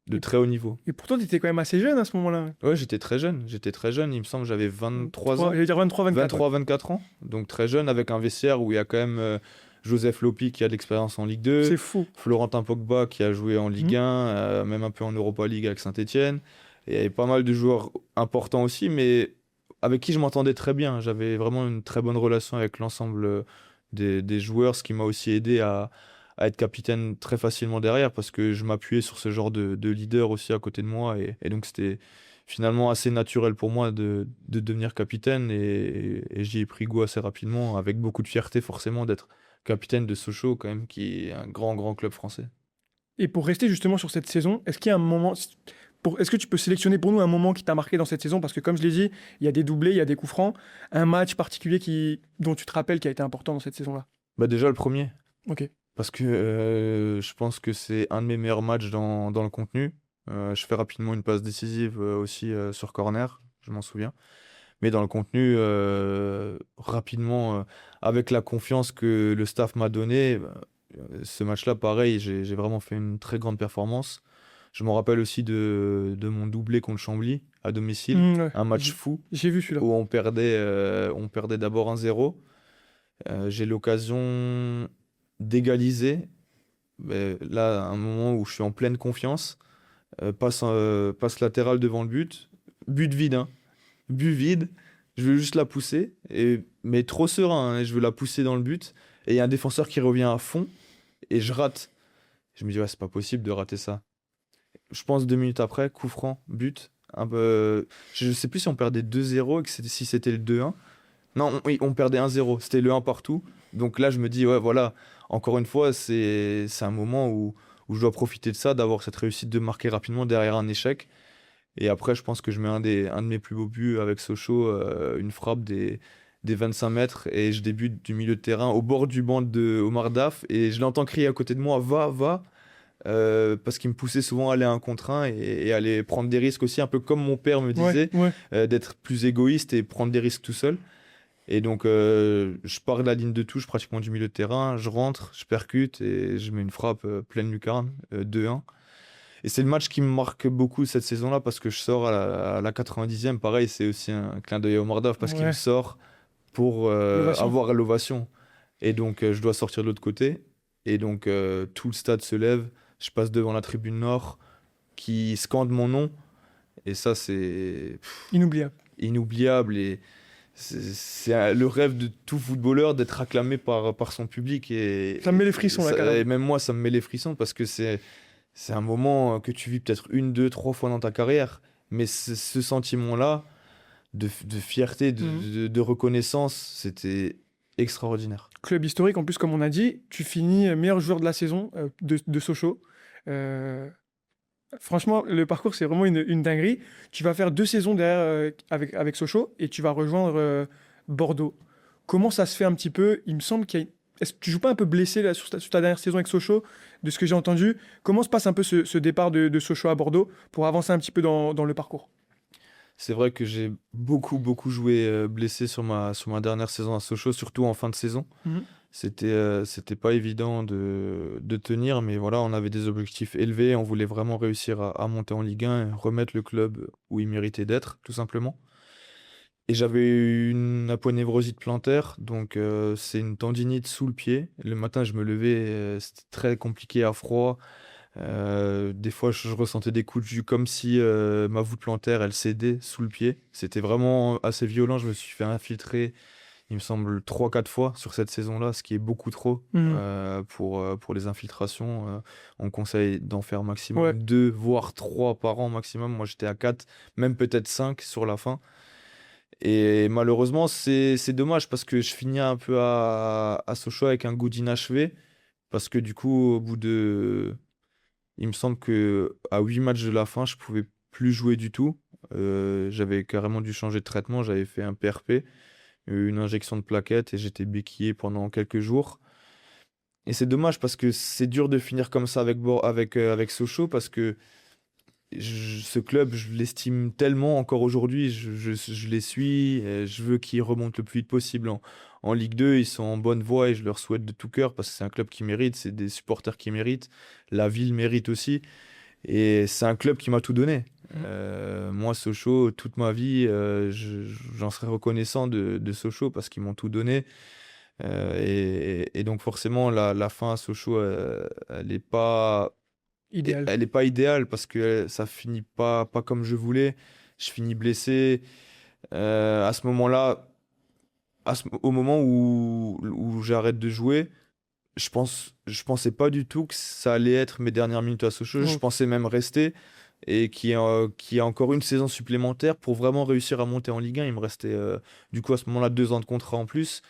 de Et, très haut niveau. et pourtant, tu étais quand même assez jeune à ce moment-là. Ouais, j'étais très jeune. J'étais très jeune. Il me semble que j'avais 23 ans. J'allais dire 23-24. Ouais. 23-24 ans. Donc très jeune avec un vestiaire où il y a quand même Joseph Lopi qui a de l'expérience en Ligue 2, C'est fou. Florentin Pogba qui a joué en Ligue Mhm. 1, même un peu en Europa League avec Saint-Étienne. Et il y avait pas mal de joueurs importants aussi, mais avec qui je m'entendais très bien. J'avais vraiment une très bonne relation avec l'ensemble des joueurs, ce qui m'a aussi aidé à être capitaine très facilement derrière parce que je m'appuyais sur ce genre de leader aussi à côté de moi. Et donc c'était finalement assez naturel pour moi de devenir capitaine et j'y ai pris goût assez rapidement, avec beaucoup de fierté forcément d'être capitaine de Sochaux quand même, qui est un grand, grand club français. Et pour rester justement sur cette saison, est-ce qu'il y a un moment, est-ce que tu peux sélectionner pour nous un moment qui t'a marqué dans cette saison? Parce que comme je l'ai dit, il y a des doublés, il y a des coups francs. Un match particulier dont tu te rappelles qui a été important dans cette saison-là? Bah déjà le premier, Ok. parce que je pense que c'est un de mes meilleurs matchs dans le contenu. Je fais rapidement une passe décisive aussi sur corner, je m'en souviens. Mais dans le contenu, rapidement, avec la confiance que le staff m'a donnée, ce match-là, pareil, j'ai vraiment fait une très grande performance. Je me rappelle aussi de mon doublé contre Chambly à domicile, Ouais. un match fou J'ai vu celui-là. où on perdait d'abord 1-0. J'ai l'occasion d'égaliser. Mais là, un moment où je suis en pleine confiance, passe latérale devant le but vide, hein. But vide, je veux juste la pousser, mais trop serein, hein, je veux la pousser dans le but, et il y a un défenseur qui revient à fond, et je rate. Je me dis, ouais, c'est pas possible de rater ça. Je pense 2 minutes après, coup franc, but. Un peu, je sais plus si on perdait 2-0 et si c'était le 2-1. Non, oui, on perdait 1-0, c'était le 1 partout. Donc là, je me dis, ouais, voilà, encore une fois, c'est un moment où je dois profiter de ça, d'avoir cette réussite de marquer rapidement derrière un échec. Et après, je pense que je mets un de mes plus beaux buts avec Sochaux, une frappe des 25 mètres, et je débute du milieu de terrain au bord du banc de Omar Daf, et je l'entends crier à côté de moi, va, va, parce qu'il me poussait souvent à aller 1 contre 1 et aller prendre des risques aussi, un peu comme mon père me Ouais, disait, ouais. d'être plus égoïste et prendre des risques tout seul. Et donc, je pars de la ligne de touche pratiquement du milieu de terrain, je rentre, je percute et je mets une frappe pleine lucarne, 2-1. Et c'est le match qui me marque beaucoup cette saison-là parce que je sors à la 90e. Pareil, c'est aussi un clin d'œil au Mordov parce qu'il me Ouais. sort pour L'ovation. avoir l'ovation. Et donc, je dois sortir de l'autre côté. Et donc, tout le stade se lève. Je passe devant la tribune nord qui scande mon nom. Et ça, c'est Inoubliable. inoubliable. Et c'est le rêve de tout footballeur d'être acclamé par son public. Ça me met les frissons là, Et carrément. même moi, ça me met les frissons parce que c'est un moment que tu vis peut-être une, deux, trois fois dans ta carrière, mais ce sentiment-là de fierté, Mhm. de reconnaissance, c'était extraordinaire. Club historique, en plus, comme on a dit, tu finis meilleur joueur de la saison de Sochaux. Euh, Franchement, le parcours, c'est vraiment une dinguerie. Tu vas faire 2 saisons derrière avec Sochaux et tu vas rejoindre Bordeaux. Comment ça se fait un petit peu? Il me semble qu'il y a... Est-ce que tu joues pas un peu blessé là, sur ta dernière saison avec Sochaux, de ce que j'ai entendu? Comment se passe un peu ce départ de Sochaux à Bordeaux pour avancer un petit peu dans le parcours? C'est vrai que j'ai beaucoup, beaucoup joué blessé sur ma dernière saison à Sochaux, surtout en fin de saison. Mhm. C'était pas évident de tenir, mais voilà, on avait des objectifs élevés, on voulait vraiment réussir à monter en Ligue 1 et remettre le club où il méritait d'être, tout simplement. Et j'avais eu une aponévrosite plantaire, donc c'est une tendinite sous le pied. Le matin, je me levais, c'était très compliqué à froid. Des fois, je ressentais des coups de jus comme si ma voûte plantaire, elle cédait sous le pied. C'était vraiment assez violent. Je me suis fait infiltrer, il me semble, 3 4 fois sur cette saison-là, ce qui est beaucoup trop Mhm. pour les infiltrations. On conseille d'en faire Ouais. maximum 2, voire 3 par an maximum. Moi, j'étais à 4, même peut-être 5 sur la fin. Et malheureusement, c'est dommage parce que je finis un peu à Sochaux avec un goût d'inachevé. Parce que du coup, au bout de. Il me semble que à 8 matchs de la fin, je pouvais plus jouer du tout. J'avais carrément dû changer de traitement. J'avais fait un PRP, une injection de plaquettes et j'étais béquillé pendant quelques jours. Et c'est dommage parce que c'est dur de finir comme ça avec Sochaux parce que ce club, je l'estime tellement encore aujourd'hui. Je les suis. Et je veux qu'ils remontent le plus vite possible en Ligue 2. Ils sont en bonne voie et je leur souhaite de tout cœur parce que c'est un club qui mérite. C'est des supporters qui méritent. La ville mérite aussi. Et c'est un club qui m'a tout donné. Moi, Sochaux, toute ma vie, j'en serai reconnaissant de Sochaux parce qu'ils m'ont tout donné. Et donc forcément, la fin à Sochaux, Idéal. elle est pas idéale parce que ça finit pas comme je voulais. Je finis blessé. À ce moment-là, au moment où j'arrête de jouer, je pensais pas du tout que ça allait être mes dernières minutes à Sochaux. Je Ouais. pensais même rester et qu'il y a encore une saison supplémentaire pour vraiment réussir à monter en Ligue 1. Il me restait du coup à ce moment-là 2 ans de contrat en plus.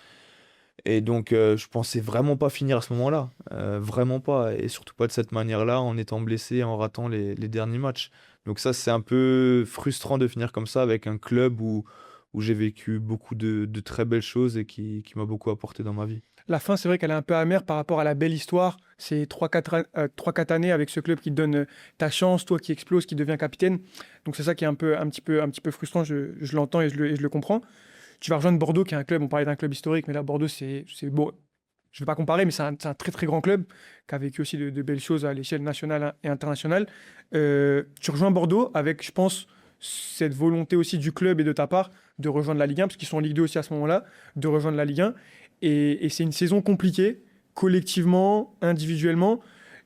Et donc je pensais vraiment pas finir à ce moment-là. Vraiment pas. Et surtout pas de cette manière-là, en étant blessé, et en ratant les derniers matchs. Donc ça, c'est un peu frustrant de finir comme ça avec un club où j'ai vécu beaucoup de très belles choses et qui m'a beaucoup apporté dans ma vie. La fin, c'est vrai qu'elle est un peu amère par rapport à la belle histoire. C'est 3-4 années avec ce club qui te donne ta chance, toi qui explose, qui devient capitaine. Donc c'est ça qui est un petit peu frustrant, je l'entends et je le comprends. Tu vas rejoindre Bordeaux, qui est un club, on parlait d'un club historique, mais là, Bordeaux, c'est beau. Je ne vais pas comparer, mais c'est un très très grand club qui a vécu aussi de belles choses à l'échelle nationale et internationale. Tu rejoins Bordeaux avec, je pense, cette volonté aussi du club et de ta part de rejoindre la Ligue 1, parce qu'ils sont en Ligue 2 aussi à ce moment-là, de rejoindre la Ligue 1. Et c'est une saison compliquée, collectivement, individuellement.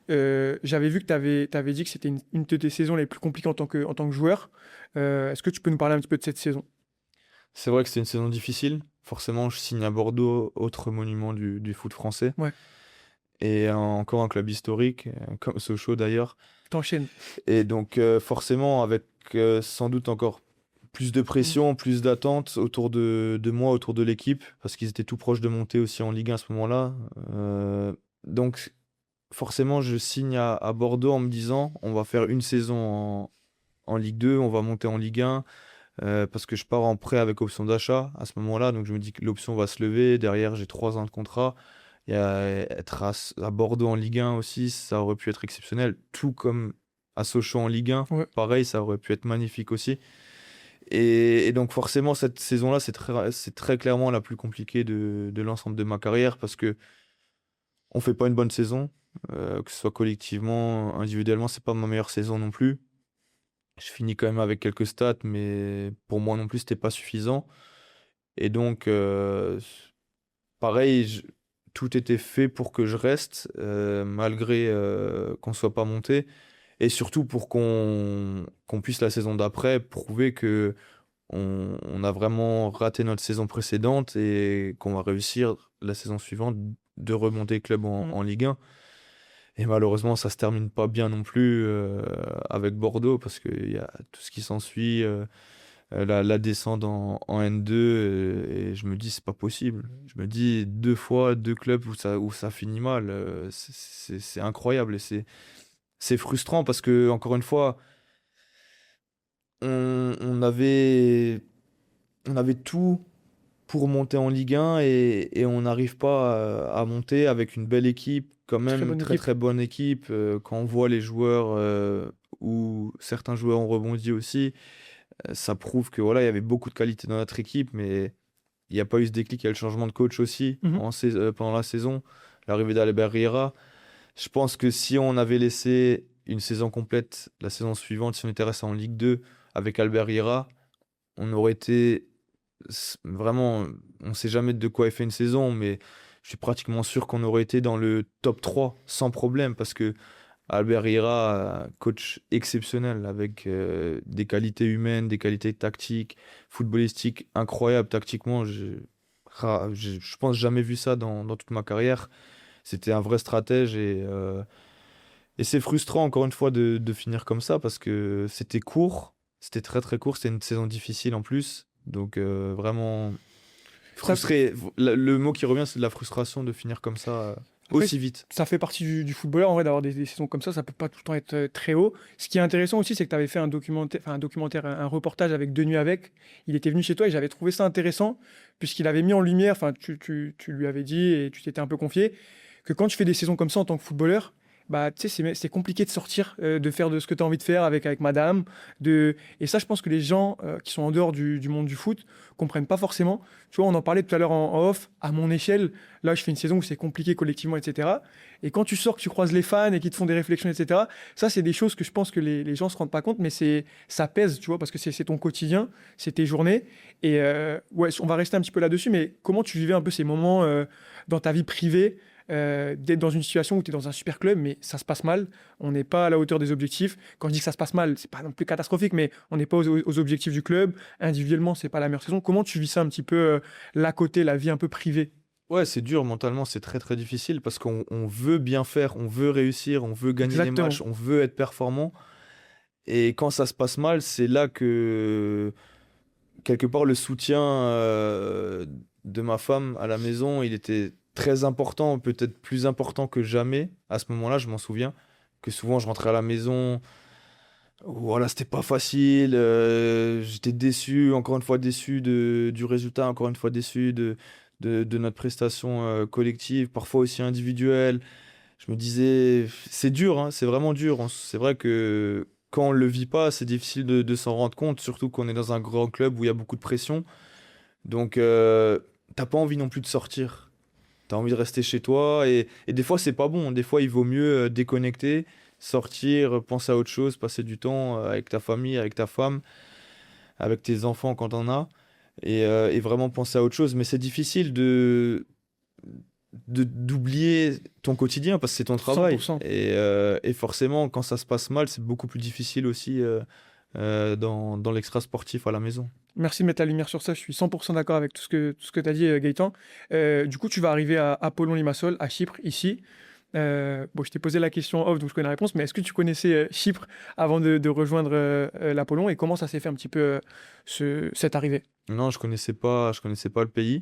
J'avais vu que tu avais dit que c'était une de tes saisons les plus compliquées en tant que joueur. Est-ce que tu peux nous parler un petit peu de cette saison? C'est vrai que c'était une saison difficile. Forcément, je signe à Bordeaux, autre monument du foot français. Ouais, Et encore un club historique, comme Sochaux d'ailleurs. t'enchaînes. Et donc forcément, avec sans doute encore plus de Mm. pression, plus d'attentes autour de moi, autour de l'équipe, parce qu'ils étaient tout proches de monter aussi en Ligue 1 à ce moment-là. Donc forcément, je signe à Bordeaux en me disant, on va faire une saison en Ligue 2, on va monter en Ligue 1, parce que je pars en prêt avec option d'achat à ce moment-là. Donc je me dis que l'option va se lever. Derrière, j'ai 3 ans de contrat. Et être à Bordeaux en Ligue 1 aussi, ça aurait pu être exceptionnel. Tout comme à Sochaux en Ligue 1, Ouais. pareil, ça aurait pu être magnifique aussi. Et donc forcément, cette saison-là, c'est très clairement la plus compliquée de l'ensemble de ma carrière parce que on fait pas une bonne saison, que ce soit collectivement, individuellement, c'est pas ma meilleure saison non plus. Je finis quand même avec quelques stats, mais pour moi non plus, c'était pas suffisant. Et donc, pareil, tout était fait pour que je reste, malgré qu'on soit pas monté. Et surtout pour qu'on puisse la saison d'après prouver que on a vraiment raté notre saison précédente et qu'on va réussir la saison suivante de remonter le club Mm. en Ligue 1. Et malheureusement, ça se termine pas bien non plus avec Bordeaux parce qu'il y a tout ce qui s'ensuit, la descente en N2, et je me dis, c'est pas possible. Je me dis, 2 fois, 2 clubs où ça finit mal, c'est incroyable et c'est frustrant parce que, encore une fois, on avait tout pour monter en Ligue 1 et on n'arrive pas à monter avec une belle équipe, quand Très même, bonne très équipe. très bonne équipe. Quand on voit les joueurs, ou certains joueurs ont rebondi aussi, ça prouve que voilà, il y avait beaucoup de qualité dans notre équipe, mais il n'y a pas eu ce déclic. Il y a le changement de coach aussi Mhm. pendant la saison, l'arrivée d'Albert Riera. Je pense que si on avait laissé une saison complète la saison suivante, si on était resté en Ligue 2 avec Albert Riera, on aurait été vraiment, on ne sait jamais de quoi est fait une saison, mais je suis pratiquement sûr qu'on aurait été dans le top 3 sans problème parce que Albert Riera, coach exceptionnel avec des qualités humaines, des qualités tactiques, footballistiques incroyables tactiquement. Je pense jamais vu ça dans toute ma carrière. C'était un vrai stratège et c'est frustrant encore une fois de finir comme ça parce que c'était court, c'était très très court, c'était une saison difficile en plus. Donc vraiment Ça, frustré. Le mot qui revient, c'est de la frustration de finir comme ça après, aussi vite. ça fait partie du footballeur, en vrai, d'avoir des saisons comme ça peut pas tout le temps être très haut. Ce qui est intéressant aussi, c'est que tu avais fait un reportage avec Denis Avec. Il était venu chez toi et j'avais trouvé ça intéressant, puisqu'il avait mis en lumière, enfin, tu lui avais dit et tu t'étais un peu confié, que quand tu fais des saisons comme ça en tant que footballeur, bah, tu sais, c'est compliqué de sortir, de faire de ce que tu as envie de faire avec madame. Et ça, je pense que les gens qui sont en dehors du monde du foot comprennent pas forcément. Tu vois, on en parlait tout à l'heure en off, à mon échelle, là, je fais une saison où c'est compliqué collectivement, etc. Et quand tu sors, que tu croises les fans et qu'ils te font des réflexions, etc., ça, c'est des choses que je pense que les gens se rendent pas compte, mais ça pèse, tu vois, parce que c'est ton quotidien, c'est tes journées. Et ouais, on va rester un petit peu là-dessus, mais comment tu vivais un peu ces moments dans ta vie privée, d'être dans une situation où tu es dans un super club, mais ça se passe mal, on n'est pas à la hauteur des objectifs. Quand je dis que ça se passe mal, c'est pas non plus catastrophique, mais on n'est pas aux objectifs du club. Individuellement, c'est pas la meilleure saison. Comment tu vis ça un petit peu, l'à côté, la vie un peu privée? Ouais, c'est dur mentalement, c'est très très difficile parce qu'on veut bien faire, on veut réussir, on veut gagner des Exactement. matchs, on veut être performant. Et quand ça se passe mal, c'est là que quelque part le soutien de ma femme à la maison, il était très important, peut-être plus important que jamais. À ce moment-là, je m'en souviens que souvent je rentrais à la maison, voilà, c'était pas facile, j'étais déçu, encore une fois déçu du résultat, encore une fois déçu de notre prestation collective, parfois aussi individuelle. Je me disais, c'est dur, hein, c'est vraiment dur. C'est vrai que quand on le vit pas, c'est difficile de s'en rendre compte, surtout qu'on est dans un grand club où il y a beaucoup de pression. Donc, t'as pas envie non plus de sortir. T'as envie de rester chez toi et des fois, c'est pas bon. Des fois, il vaut mieux déconnecter, sortir, penser à autre chose, passer du temps avec ta famille, avec ta femme, avec tes enfants quand t'en as et vraiment penser à autre chose. Mais c'est difficile d'oublier ton quotidien parce que c'est ton travail. 100%. Et forcément, quand ça se passe mal, c'est beaucoup plus difficile aussi dans l'extra sportif à la maison. Merci de mettre la lumière sur ça. Je suis 100% d'accord avec tout ce que tu as dit, Gaëtan. Du coup, tu vas arriver à Apollon Limassol, à Chypre, ici. Bon, je t'ai posé la question off, donc je connais la réponse, mais est-ce que tu connaissais Chypre avant de rejoindre l'Apollon et comment ça s'est fait un petit peu cette arrivée? Non, je connaissais pas le pays.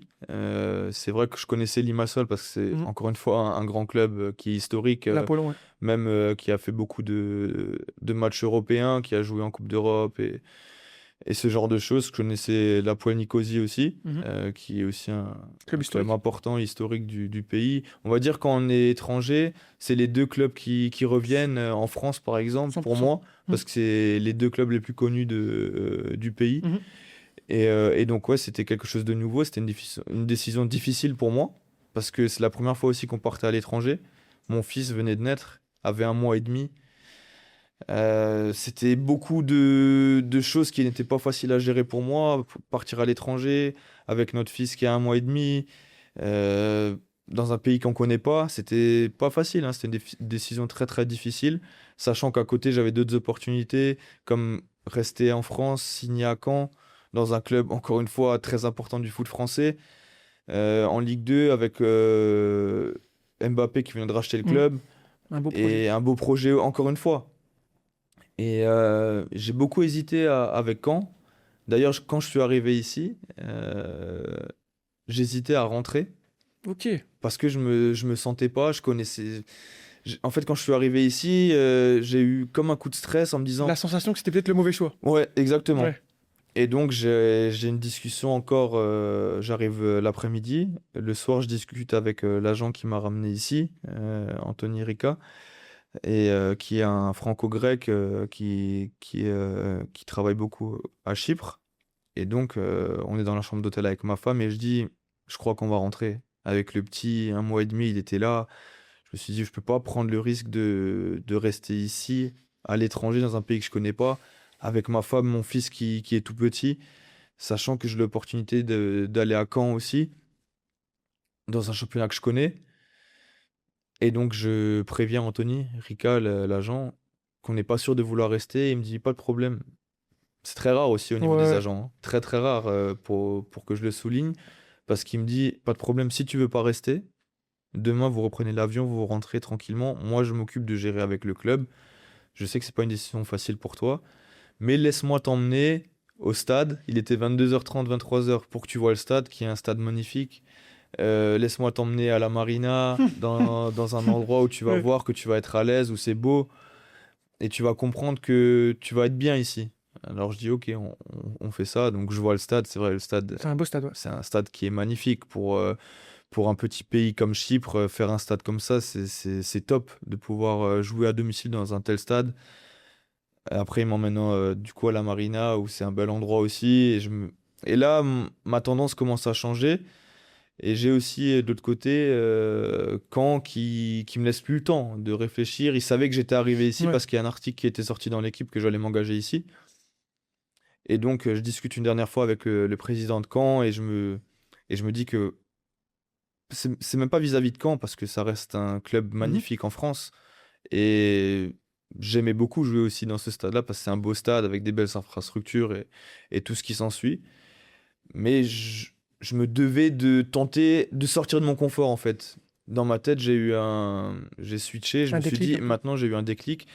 C'est vrai que je connaissais Limassol parce que c'est Mhm. encore une fois un grand club qui est historique, L'Apollon, ouais. même qui a fait beaucoup de matchs européens, qui a joué en Coupe d'Europe et ce genre de choses. Je connaissais l'Hapoel Nicosie aussi, Mhm. qui est aussi Club un club historique. important, historique du pays. On va dire quand on est étranger, c'est les deux clubs qui reviennent en France, par exemple, pour 100%. moi, Mhm. parce que c'est les deux clubs les plus connus du pays. Mhm. Et donc, ouais, c'était quelque chose de nouveau. C'était une décision difficile pour moi, parce que c'est la première fois aussi qu'on partait à l'étranger. Mon fils venait de naître, avait 1 mois et demi. C'était beaucoup de choses qui n'étaient pas faciles à gérer pour moi. Partir à l'étranger avec notre fils qui a 1 mois et demi, euh, dans un pays qu'on connaît pas, c'était pas facile, hein. C'était une décision très très difficile, sachant qu'à côté j'avais d'autres opportunités, comme rester en France, signer à Caen, dans un club encore une fois très important du foot français, en Ligue 2 avec Mbappé qui vient de racheter le Mhm. club, Un beau projet. et un beau projet encore une fois. Et j'ai beaucoup hésité avec Caen. D'ailleurs, quand je suis arrivé ici, j'hésitais à rentrer Ok. parce que je me sentais pas, je connaissais. En fait, quand je suis arrivé ici, j'ai eu comme un coup de stress en me La disant, sensation que c'était peut-être le mauvais choix. ouais, exactement. Ouais. Et donc, j'ai une discussion encore. J'arrive l'après-midi. Le soir, je discute avec l'agent qui m'a ramené ici, Anthony Rica, et qui est un franco-grec qui travaille beaucoup à Chypre. Et donc, on est dans la chambre d'hôtel avec ma femme et je dis, je crois qu'on va rentrer. Avec le petit, 1 mois et demi, il était là. Je me suis dit, je peux pas prendre le risque de rester ici, à l'étranger, dans un pays que je connais pas, avec ma femme, mon fils qui est tout petit, sachant que j'ai l'opportunité d'aller à Caen aussi, dans un championnat que je connais. Et donc, je préviens Anthony, Rika, l'agent, qu'on n'est pas sûr de vouloir rester. Et il me dit, pas de problème. C'est très rare aussi au Ouais, niveau des ouais. agents, hein. Très très rare pour que je le souligne. Parce qu'il me dit, pas de problème, si tu veux pas rester, demain vous reprenez l'avion, vous rentrez tranquillement. Moi je m'occupe de gérer avec le club. Je sais que c'est pas une décision facile pour toi, mais laisse-moi t'emmener au stade. Il était 22h30, 23h pour que tu vois le stade, qui est un stade magnifique. Laisse-moi t'emmener à la marina, dans un endroit où tu vas Ouais. voir que tu vas être à l'aise, où c'est beau, et tu vas comprendre que tu vas être bien ici. Alors je dis ok, on fait ça. Donc je vois le stade, c'est vrai, le stade, C'est un beau stade, ouais. c'est un stade qui est magnifique pour un petit pays comme Chypre, faire un stade comme ça, c'est top de pouvoir jouer à domicile dans un tel stade. Après, ils m'emmènent du coup à la Marina où c'est un bel endroit aussi. Et là, ma tendance commence à changer. Et j'ai aussi de l'autre côté Caen qui me laisse plus le temps de réfléchir. Il savait que j'étais arrivé ici Ouais. parce qu'il y a un article qui était sorti dans l'équipe que j'allais m'engager ici. Et donc, je discute une dernière fois avec le président de Caen et je me dis que c'est même pas vis-à-vis de Caen parce que ça reste un club Mhm. magnifique en France. Et j'aimais beaucoup jouer aussi dans ce stade-là parce que c'est un beau stade avec des belles infrastructures et tout ce qui s'ensuit. Mais je me devais de tenter de sortir de mon confort en fait. Dans ma tête, j'ai switché, je Un me suis déclic dit, un peu. maintenant j'ai eu un déclic,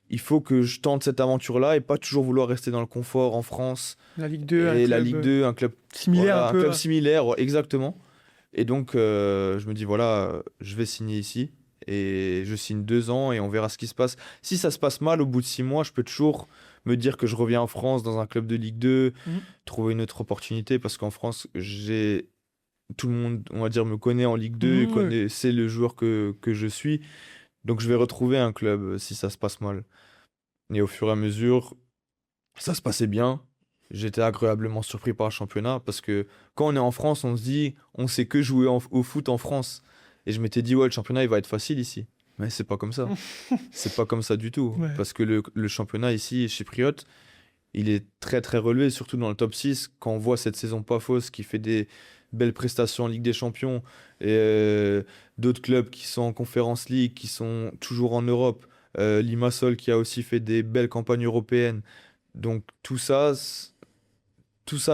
il faut que je tente cette aventure-là et pas toujours vouloir rester dans le confort en France. La Ligue 2, un Et la club Ligue 2, un club, similaire un voilà, un peu. club similaire, ouais, exactement. Et donc, je me dis, voilà, je vais signer ici. Et je signe 2 ans et on verra ce qui se passe. Si ça se passe mal, au bout de 6 mois, je peux toujours me dire que je reviens en France dans un club de Ligue 2, Mhm. trouver une autre opportunité. Parce qu'en France, tout le monde, on va dire, me connaît en Ligue 2 et Mhm, ouais. c'est le joueur que je suis. Donc, je vais retrouver un club si ça se passe mal. Et au fur et à mesure, ça se passait bien. J'étais agréablement surpris par le championnat parce que quand on est en France, on se dit, on sait que jouer au foot en France. Et je m'étais dit, ouais, le championnat, il va être facile ici. Mais c'est pas comme ça. C'est pas comme ça du tout. Ouais. Parce que le championnat ici, chypriote, il est très très relevé, surtout dans le top 6. Quand on voit cette saison pas fausse qui fait des belles prestations en Ligue des Champions et d'autres clubs qui sont en Conference League, qui sont toujours en Europe. Limassol qui a aussi fait des belles campagnes européennes. Donc tout ça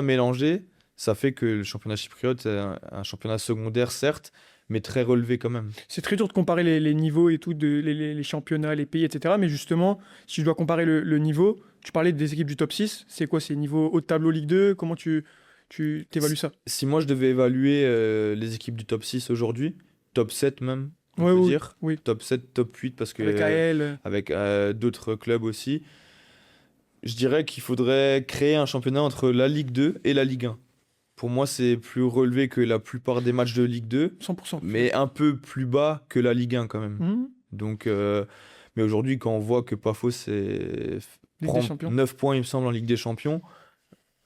mélangé, ça fait que le championnat chypriote est un championnat secondaire, certes, mais très relevé quand même. C'est très dur de comparer les niveaux et tout, les championnats, les pays, etc. Mais justement, si je dois comparer le niveau, tu parlais des équipes du top 6. C'est quoi? C'est niveau haut de tableau Ligue 2? Comment tu t'évalues Si, ça? si moi je devais évaluer les équipes du top 6 aujourd'hui, top 7 même, on Ouais, peut oui, dire, oui. top 7, top 8 parce que Avec AL. avec d'autres clubs aussi, je dirais qu'il faudrait créer un championnat entre la Ligue 2 et la Ligue 1. Pour moi, c'est plus relevé que la plupart des matchs de Ligue 2, 100%. mais un peu plus bas que la Ligue 1 quand même. Mhm. Donc, mais aujourd'hui, quand on voit que Pafos Ligue des prend Champions. 9 points, il me semble, en Ligue des Champions,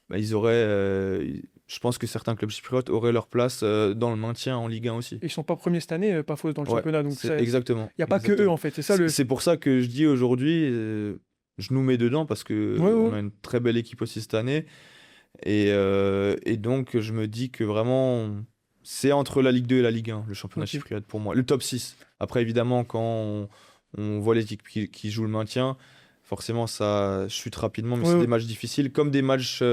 bah, je pense que certains clubs chypriotes auraient leur place dans le maintien en Ligue 1 aussi. Et ils sont pas premiers cette année, pas fausse dans le Ouais, championnat. Donc, c'est il exactement, n'y a pas que eux, exactement. en fait. C'est ça C'est le. c'est pour ça que je dis aujourd'hui, je nous mets dedans parce Ouais, que ouais. on a une très belle équipe aussi cette année. Et donc, je me dis que vraiment, c'est entre la Ligue 2 et la Ligue 1, le championnat Ok. chypriote pour moi. Le top 6. Après, évidemment, quand on voit l'équipe qui joue le maintien, forcément, ça chute rapidement, mais Ouais, c'est ouais. des matchs difficiles, comme des matchs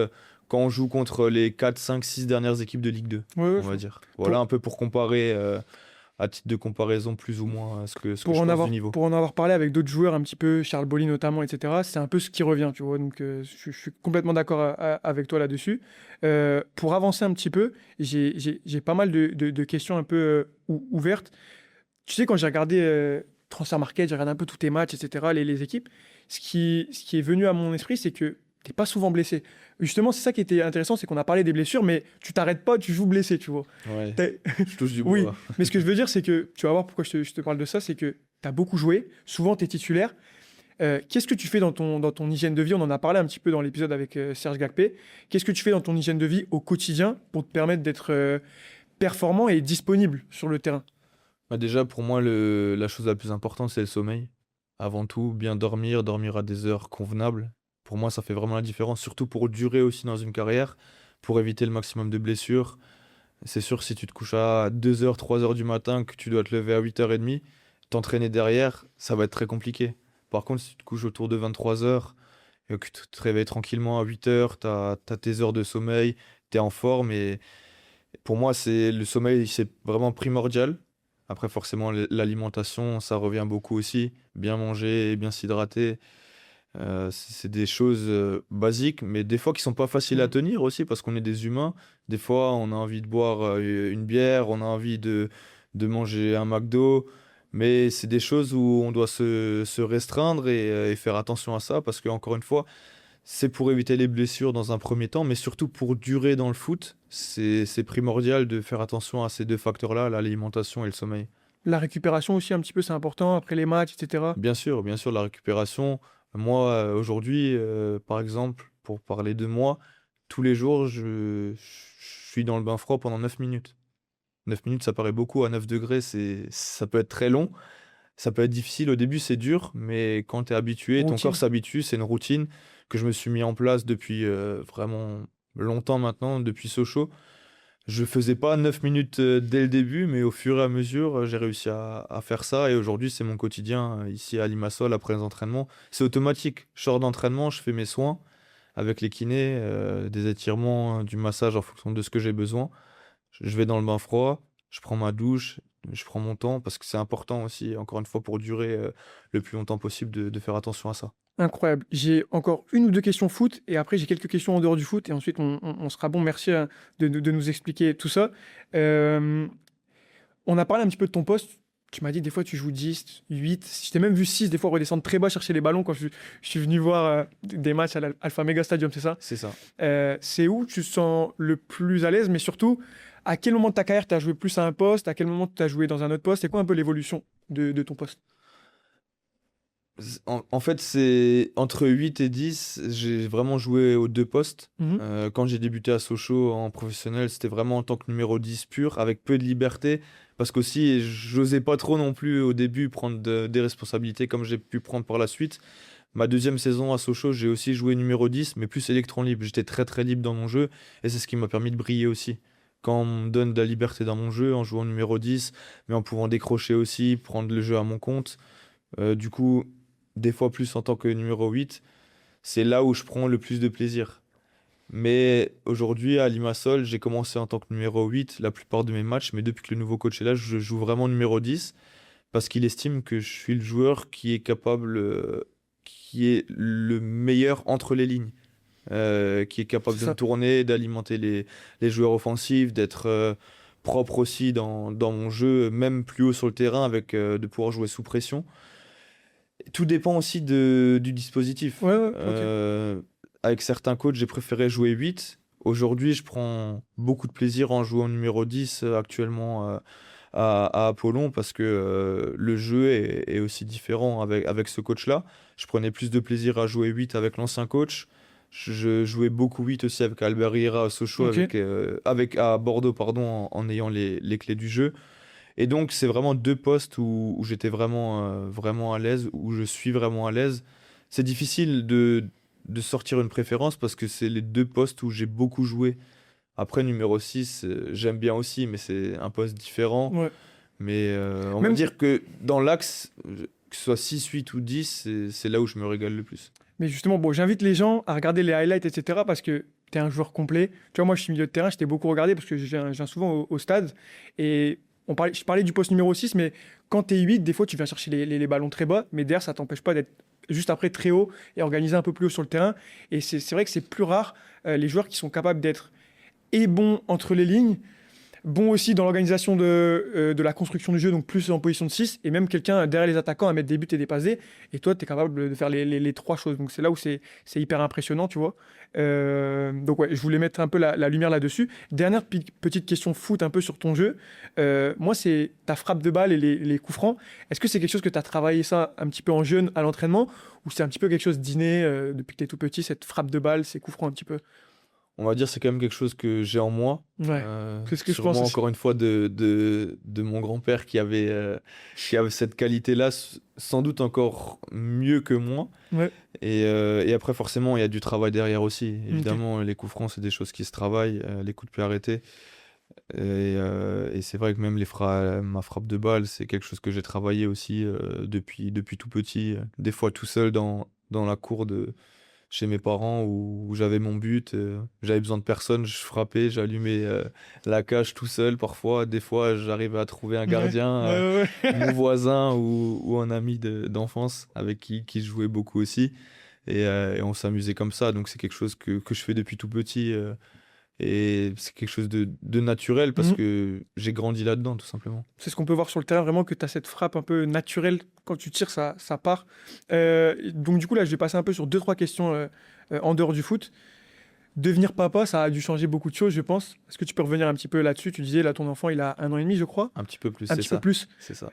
quand on joue contre les 4, 5, 6 dernières équipes de Ligue 2, Ouais, ouais, on je va vois. dire. Voilà Pour, un peu pour comparer, à titre de comparaison, plus ou moins ce que je pense du niveau. pour en avoir parlé avec d'autres joueurs, un petit peu, Charles Bolly notamment, etc., c'est un peu ce qui revient, tu vois. Donc, je suis complètement d'accord avec toi là-dessus. Pour avancer un petit peu, j'ai pas mal de questions un peu ouvertes. Tu sais, quand j'ai regardé Transfer Market, j'ai regardé un peu tous tes matchs, etc., les équipes, ce qui est venu à mon esprit, c'est que t'es pas souvent blessé. Justement, c'est ça qui était intéressant, c'est qu'on a parlé des blessures, mais tu t'arrêtes pas, tu joues blessé, tu vois. Ouais, T'as- je touche du Oui, bois. mais ce que je veux dire, c'est que tu vas voir pourquoi je te parle de ça, c'est que tu as beaucoup joué, souvent tu es titulaire. Qu'est-ce que tu fais dans ton hygiène de vie? On en a parlé un petit peu dans l'épisode avec Serge Gagpé. Qu'est-ce que tu fais dans ton hygiène de vie au quotidien pour te permettre d'être performant et disponible sur le terrain? Bah, déjà, pour moi, la chose la plus importante, c'est le sommeil. Avant tout, bien dormir, dormir à des heures convenables. Pour moi, ça fait vraiment la différence, surtout pour durer aussi dans une carrière, pour éviter le maximum de blessures. C'est sûr, si tu te couches à 2 heures, 3 heures du matin, que tu dois te lever à 8h30, t'entraîner derrière, ça va être très compliqué. Par contre, si tu te couches autour de 23 heures et que tu te réveilles tranquillement à 8 heures, t'as tes heures de sommeil, t'es en forme et pour moi, le sommeil, c'est vraiment primordial. Après, forcément, l'alimentation, ça revient beaucoup aussi. Bien manger, et bien s'hydrater, c'est des choses basiques, mais des fois qui sont pas faciles à Mhm. tenir aussi parce qu'on est des humains. Des fois, on a envie de boire une bière, on a envie de manger un McDo, mais c'est des choses où on doit se restreindre et faire attention à ça parce que, encore une fois, c'est pour éviter les blessures dans un premier temps, mais surtout pour durer dans le foot, c'est primordial de faire attention à ces deux facteurs-là, l'alimentation et le sommeil. La récupération aussi, un petit peu, c'est important après les matchs, etc. Bien sûr, la récupération. Moi, aujourd'hui, par exemple, pour parler de moi, tous les jours, je suis dans le bain froid pendant 9 minutes. 9 minutes, ça paraît beaucoup. À 9 degrés, ça peut être très long. Ça peut être difficile. Au début, c'est dur, mais quand tu es habitué, ton corps Routine. s'habitue. C'est une routine que je me suis mis en place depuis vraiment longtemps maintenant, depuis Sochaux. Je faisais pas 9 minutes dès le début, mais au fur et à mesure, j'ai réussi à faire ça. Et aujourd'hui, c'est mon quotidien ici à Limassol après les entraînements. C'est automatique. Je sors d'entraînement, je fais mes soins avec les kinés, des étirements, du massage en fonction de ce que j'ai besoin. Je vais dans le bain froid, je prends ma douche, je prends mon temps parce que c'est important aussi, encore une fois, pour durer le plus longtemps possible, de faire attention à ça. Incroyable. J'ai encore une ou deux questions foot et après j'ai quelques questions en dehors du foot et ensuite on sera bon. Merci de nous expliquer tout ça. Euh, on a parlé un petit peu de ton poste. Tu m'as dit des fois tu joues 10, 8. Je t'ai même vu 6 des fois redescendre très bas chercher les ballons quand je suis venu voir des matchs à l'Alpha Mega Stadium, c'est ça? C'est ça. C'est où tu te sens le plus à l'aise, mais surtout à quel moment de ta carrière tu as joué plus à un poste, à quel moment tu as joué dans un autre poste, c'est quoi un peu l'évolution de ton poste? En fait, c'est entre 8 et 10, j'ai vraiment joué aux deux postes. Mhm. Quand j'ai débuté à Sochaux en professionnel, c'était vraiment en tant que numéro 10 pur, avec peu de liberté, parce qu'aussi, j'osais pas trop non plus au début prendre des responsabilités comme j'ai pu prendre par la suite. Ma deuxième saison à Sochaux, j'ai aussi joué numéro 10, mais plus électron libre. J'étais très très libre dans mon jeu, et c'est ce qui m'a permis de briller aussi. Quand on me donne de la liberté dans mon jeu, en jouant numéro 10, mais en pouvant décrocher aussi, prendre le jeu à mon compte, du coup, des fois plus en tant que numéro 8, c'est là où je prends le plus de plaisir. Mais aujourd'hui, à Limassol, j'ai commencé en tant que numéro 8 la plupart de mes matchs, mais depuis que le nouveau coach est là, je joue vraiment numéro 10 parce qu'il estime que je suis le joueur qui est capable, qui est le meilleur entre les lignes, qui est capable C'est de me ça. tourner, d'alimenter les joueurs offensifs, d'être propre aussi dans mon jeu, même plus haut sur le terrain, avec de pouvoir jouer sous pression. Tout dépend aussi du dispositif. Ouais, ouais, ok. Avec certains coachs, j'ai préféré jouer 8. Aujourd'hui, je prends beaucoup de plaisir en jouant numéro 10 actuellement à Apollon parce que le jeu est aussi différent avec ce coach-là. Je prenais plus de plaisir à jouer 8 avec l'ancien coach. Je jouais beaucoup 8 aussi avec Albert Riera à Sochaux, Ok. à Bordeaux, pardon, en ayant les clés du jeu. Et donc, c'est vraiment deux postes où j'étais vraiment à l'aise, où je suis vraiment à l'aise. C'est difficile de sortir une préférence parce que c'est les deux postes où j'ai beaucoup joué. Après, numéro 6, j'aime bien aussi, mais c'est un poste différent. Ouais. Mais on va Même, dire que dans l'axe, que ce soit 6, 8 ou 10, c'est là où je me régale le plus. mais justement, bon, j'invite les gens à regarder les highlights, etc. parce que tu es un joueur complet. Tu vois, moi, je suis milieu de terrain, je t'ai beaucoup regardé parce que je viens souvent au stade. Et je parlais du poste numéro 6, mais quand tu es 8, des fois, tu viens chercher les ballons très bas, mais derrière, ça t'empêche pas d'être juste après très haut et organisé un peu plus haut sur le terrain. Et c'est vrai que c'est plus rare les joueurs qui sont capables d'être et bons entre les lignes, bon aussi dans l'organisation de la construction du jeu, donc plus en position de 6 et même quelqu'un derrière les attaquants à mettre des buts et des passes D, et toi, tu es capable de faire les trois choses. Donc c'est là où c'est hyper impressionnant, tu vois. Donc ouais, je voulais mettre un peu la lumière là-dessus. Dernière petite question foot un peu sur ton jeu. Moi, c'est ta frappe de balle et les coups francs. Est-ce que c'est quelque chose que tu as travaillé ça un petit peu en jeune à l'entraînement, ou c'est un petit peu quelque chose d'inné depuis que tu es tout petit, cette frappe de balle, ces coups francs un petit peu? On va dire c'est quand même quelque chose que j'ai en moi. Ouais, c'est ce que je pense Sûrement aussi. encore une fois de mon grand-père qui avait cette qualité-là, sans doute encore mieux que moi. Ouais, Et après forcément il y a du travail derrière aussi. ok. Évidemment les coups francs c'est des choses qui se travaillent, les coups de pied arrêtés. Et c'est vrai que même ma frappe de balle c'est quelque chose que j'ai travaillé aussi depuis tout petit. Des fois tout seul dans la cour chez mes parents où j'avais mon but, j'avais besoin de personne, je frappais, j'allumais la cage tout seul parfois. Des fois, j'arrivais à trouver un Ouais, gardien, ouais, mon ouais. voisin ou un ami d'enfance avec qui je jouais beaucoup aussi. Et on s'amusait comme ça. Donc c'est quelque chose que je fais depuis tout petit. Et c'est quelque chose de naturel parce Mhm. que j'ai grandi là-dedans, tout simplement. C'est ce qu'on peut voir sur le terrain, vraiment que tu as cette frappe un peu naturelle. Quand tu tires, ça part. Donc du coup, là, je vais passer un peu sur deux, trois questions en dehors du foot. Devenir papa, ça a dû changer beaucoup de choses, je pense. Est-ce que tu peux revenir un petit peu là-dessus? Tu disais, là, ton enfant, il a 1 an et demi, je crois. Un petit peu plus, Un c'est petit peu ça. plus. C'est ça.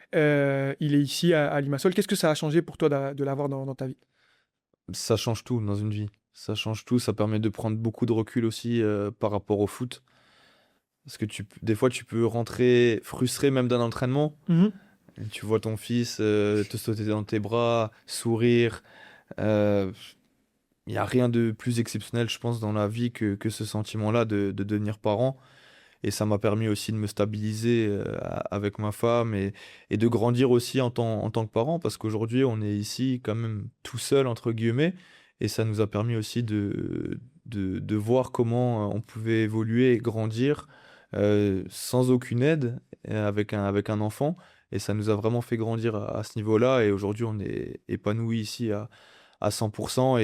Il est ici à Limassol. Qu'est-ce que ça a changé pour toi de l'avoir dans ta vie? Ça change tout dans une vie. Ça change tout, ça permet de prendre beaucoup de recul aussi par rapport au foot. Parce que des fois, tu peux rentrer frustré même d'un entraînement. Mhm. Et tu vois ton fils te sauter dans tes bras, sourire. Il n'y a rien de plus exceptionnel, je pense, dans la vie que ce sentiment-là de devenir parent. Et ça m'a permis aussi de me stabiliser avec ma femme et de grandir aussi en tant que parent. Parce qu'aujourd'hui, on est ici quand même tout seul, entre guillemets. Et ça nous a permis aussi de voir comment on pouvait évoluer et grandir sans aucune aide avec un enfant. Et ça nous a vraiment fait grandir à ce niveau-là. Et aujourd'hui, on est épanoui ici à 100%.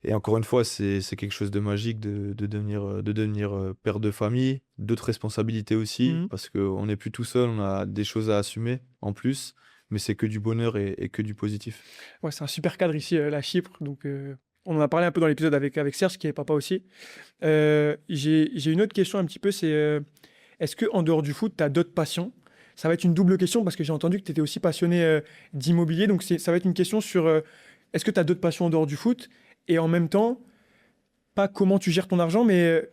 Et encore une fois, c'est quelque chose de magique de devenir père de famille, d'autres responsabilités aussi, Mhm. parce qu'on n'est plus tout seul, on a des choses à assumer en plus, mais c'est que du bonheur et que du positif. Ouais, c'est un super cadre ici, la Chypre. Donc, on en a parlé un peu dans l'épisode avec Serge, qui est papa aussi. J'ai une autre question un petit peu, c'est est-ce que en dehors du foot, tu as d'autres passions? Ça va être une double question parce que j'ai entendu que tu étais aussi passionné d'immobilier. Donc, ça va être une question sur est-ce que tu as d'autres passions en dehors du foot? Et en même temps, pas comment tu gères ton argent, mais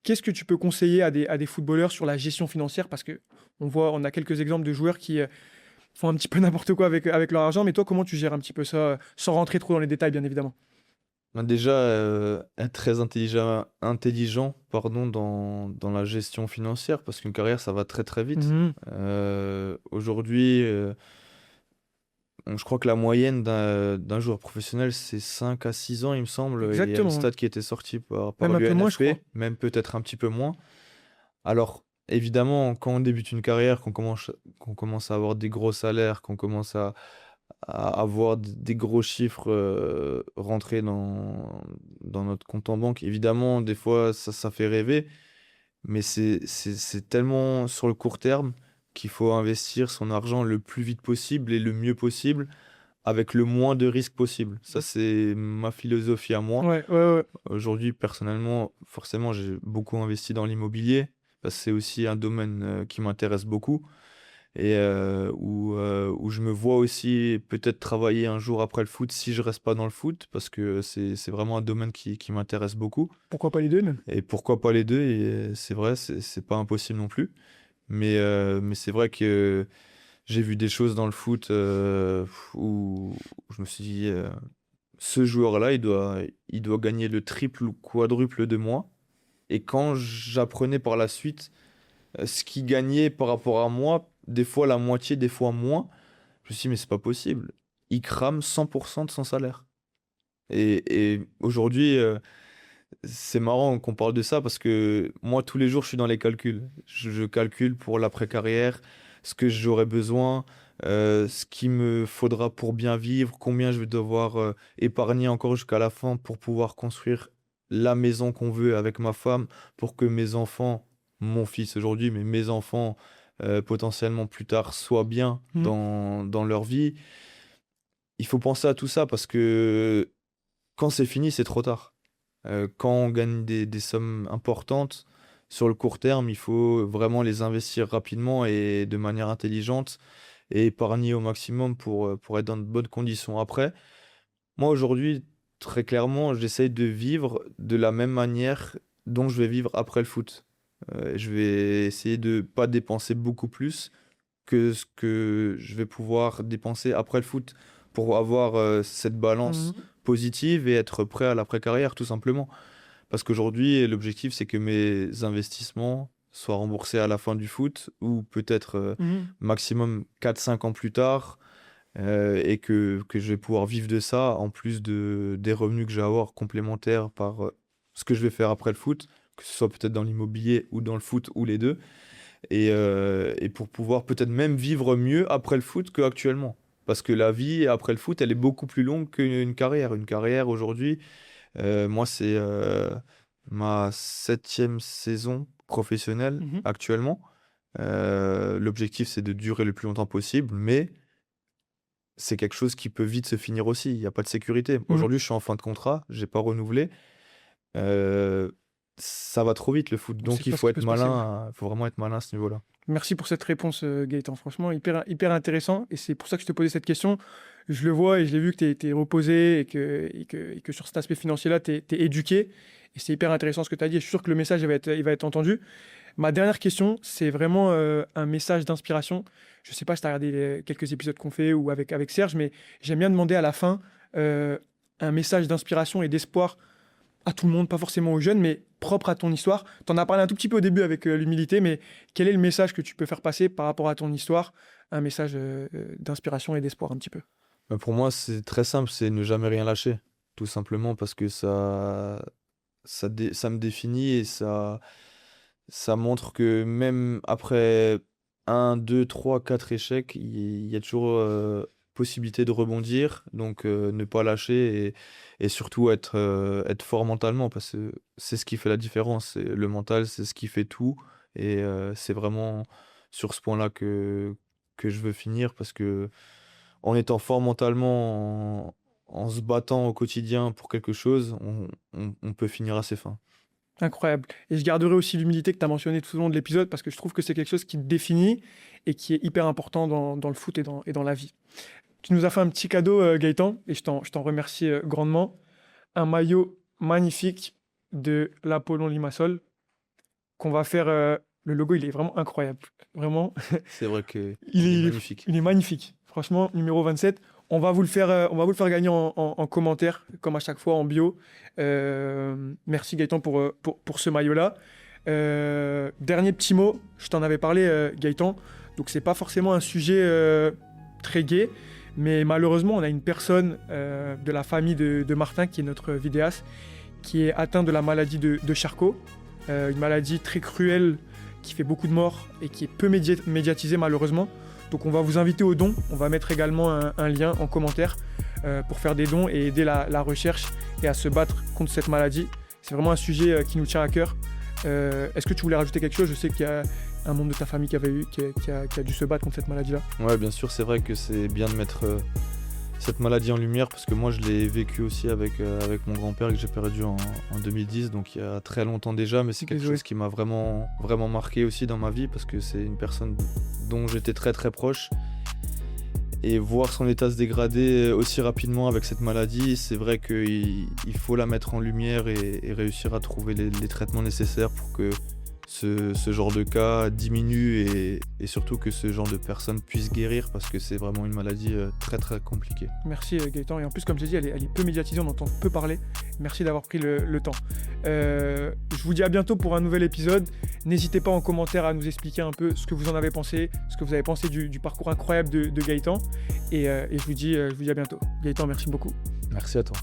qu'est-ce que tu peux conseiller à des footballeurs sur la gestion financière? Parce que on a quelques exemples de joueurs qui font un petit peu n'importe quoi avec leur argent. Mais toi, comment tu gères un petit peu ça, sans rentrer trop dans les détails, bien évidemment? Ben déjà, être très intelligent pardon, dans la gestion financière, parce qu'une carrière, ça va très très vite. Mhm. Aujourd'hui, je crois que la moyenne d'un joueur professionnel, c'est 5 à 6 ans, il me semble. Il y a une Exactement, ouais. stat qui était sortie par Même un peu moins, je crois. l'UNFP, même peut-être un petit peu moins. Alors, évidemment, quand on débute une carrière, qu'on commence à avoir des gros salaires, qu'on commence à avoir des gros chiffres rentrer dans notre compte en banque, évidemment, des fois, ça fait rêver, mais c'est tellement sur le court terme qu'il faut investir son argent le plus vite possible et le mieux possible avec le moins de risques possible. Ça, c'est ma philosophie à moi. Ouais, ouais, ouais. Aujourd'hui, personnellement, forcément, j'ai beaucoup investi dans l'immobilier parce que c'est aussi un domaine qui m'intéresse beaucoup et où je me vois aussi peut-être travailler un jour après le foot si je reste pas dans le foot parce que c'est vraiment un domaine qui m'intéresse beaucoup. Pourquoi pas les deux, même? Et pourquoi pas les deux? Et c'est vrai, c'est pas impossible non plus. Mais c'est vrai que j'ai vu des choses dans le foot où je me suis dit, ce joueur-là, il doit gagner le triple ou quadruple de moi. Et quand j'apprenais par la suite ce qu'il gagnait par rapport à moi, des fois la moitié, des fois moins, je me suis dit, mais c'est pas possible. Il crame 100% de son salaire. Et aujourd'hui, c'est marrant qu'on parle de ça parce que moi, tous les jours, je suis dans les calculs. Je calcule pour l'après-carrière, ce que j'aurai besoin, ce qu'il me faudra pour bien vivre, combien je vais devoir épargner encore jusqu'à la fin pour pouvoir construire la maison qu'on veut avec ma femme, pour que mes enfants, mon fils aujourd'hui, mais mes enfants potentiellement plus tard, soient bien Mhm. dans leur vie. Il faut penser à tout ça parce que quand c'est fini, c'est trop tard. Quand on gagne des sommes importantes, sur le court terme, il faut vraiment les investir rapidement et de manière intelligente et épargner au maximum pour être dans de bonnes conditions après. Moi, aujourd'hui, très clairement, j'essaye de vivre de la même manière dont je vais vivre après le foot. Je vais essayer de pas dépenser beaucoup plus que ce que je vais pouvoir dépenser après le foot pour avoir cette balance Mhm. positive et être prêt à l'après-carrière, tout simplement. Parce qu'aujourd'hui, l'objectif, c'est que mes investissements soient remboursés à la fin du foot ou peut-être Mhm. maximum 4 5 ans plus tard et que je vais pouvoir vivre de ça en plus des revenus que je vais avoir complémentaires par ce que je vais faire après le foot, que ce soit peut-être dans l'immobilier ou dans le foot ou les deux et pour pouvoir peut-être même vivre mieux après le foot qu'actuellement. Parce que la vie après le foot, elle est beaucoup plus longue qu'une carrière. Une carrière aujourd'hui, moi, c'est ma 7e saison professionnelle Mhm. actuellement. L'objectif, c'est de durer le plus longtemps possible, mais c'est quelque chose qui peut vite se finir aussi. Il y a pas de sécurité. Mhm. Aujourd'hui, je suis en fin de contrat, j'ai pas renouvelé. Heu, Ça va trop vite le foot, On sait donc il pas ce faut qui être peut se passer. Ouais. malin, il faut vraiment être malin à ce niveau-là. Merci pour cette réponse, Gaëtan. Franchement, hyper intéressant. Et c'est pour ça que je te posais cette question. Je le vois et je l'ai vu que tu es reposé et que sur cet aspect financier-là, tu es éduqué. Et c'est hyper intéressant ce que tu as dit. Et je suis sûr que le message il va être entendu. Ma dernière question, c'est vraiment un message d'inspiration. Je ne sais pas si tu as regardé quelques épisodes qu'on fait ou avec Serge, mais j'aime bien demander à la fin euh, un message d'inspiration et d'espoir à tout le monde, pas forcément aux jeunes, mais propre à ton histoire. Tu en as parlé un tout petit peu au début avec l'humilité, mais quel est le message que tu peux faire passer par rapport à ton histoire? Un message d'inspiration et d'espoir un petit peu. Bah, pour moi, c'est très simple, c'est ne jamais rien lâcher. Tout simplement parce que ça me définit et ça montre que même après un, 2, 3, 4 échecs, il y a toujours possibilité de rebondir. Donc ne pas lâcher et surtout être fort mentalement parce que c'est ce qui fait la différence. Le mental, c'est ce qui fait tout. Et c'est vraiment sur ce point-là que je veux finir parce que en étant fort mentalement, en se battant au quotidien pour quelque chose, on peut finir à ses fins. Incroyable. Et je garderai aussi l'humilité que tu as mentionné tout au long de l'épisode parce que je trouve que c'est quelque chose qui te définit et qui est hyper important dans le foot et dans la vie. Tu nous as fait un petit cadeau, Gaëtan, et je t'en remercie grandement. Un maillot magnifique de l'Apollon Limassol qu'on va faire. Le logo, il est vraiment incroyable. Vraiment, C'est vrai qu'il il est est, magnifique. il est magnifique. Franchement, numéro 27. On va vous le faire gagner en commentaire, comme à chaque fois en bio. Merci Gaëtan pour ce maillot-là. Dernier petit mot, je t'en avais parlé, Gaëtan. Donc, c'est pas forcément un sujet très gai, mais malheureusement, on a une personne de la famille de Martin, qui est notre vidéaste, qui est atteint de la maladie de Charcot. Une maladie très cruelle qui fait beaucoup de morts et qui est peu médiatisée malheureusement. Donc on va vous inviter aux dons. On va mettre également un lien en commentaire pour faire des dons et aider la recherche et à se battre contre cette maladie. C'est vraiment un sujet qui nous tient à cœur. Est-ce que tu voulais rajouter quelque chose? Je sais qu'il y a un membre de ta famille qui a dû se battre contre cette maladie-là. Ouais, bien sûr, c'est vrai que c'est bien de mettre cette maladie en lumière parce que moi je l'ai vécu aussi avec mon grand-père que j'ai perdu en 2010, donc il y a très longtemps déjà, mais c'est quelque Désolé. chose qui m'a vraiment, vraiment marqué aussi dans ma vie parce que c'est une personne dont j'étais très très proche. Et voir son état se dégrader aussi rapidement avec cette maladie, c'est vrai qu'il faut la mettre en lumière et réussir à trouver les traitements nécessaires pour que ce genre de cas diminue et surtout que ce genre de personnes puissent guérir parce que c'est vraiment une maladie très très compliquée. Merci Gaëtan. Et en plus, comme je l'ai dit, elle est peu médiatisée, on entend peu parler. Merci d'avoir pris le temps. Je vous dis à bientôt pour un nouvel épisode. N'hésitez pas en commentaire à nous expliquer un peu ce que vous en avez pensé, ce que vous avez pensé du parcours incroyable de Gaëtan. Et je vous dis à bientôt. Gaëtan, merci beaucoup. Merci à toi.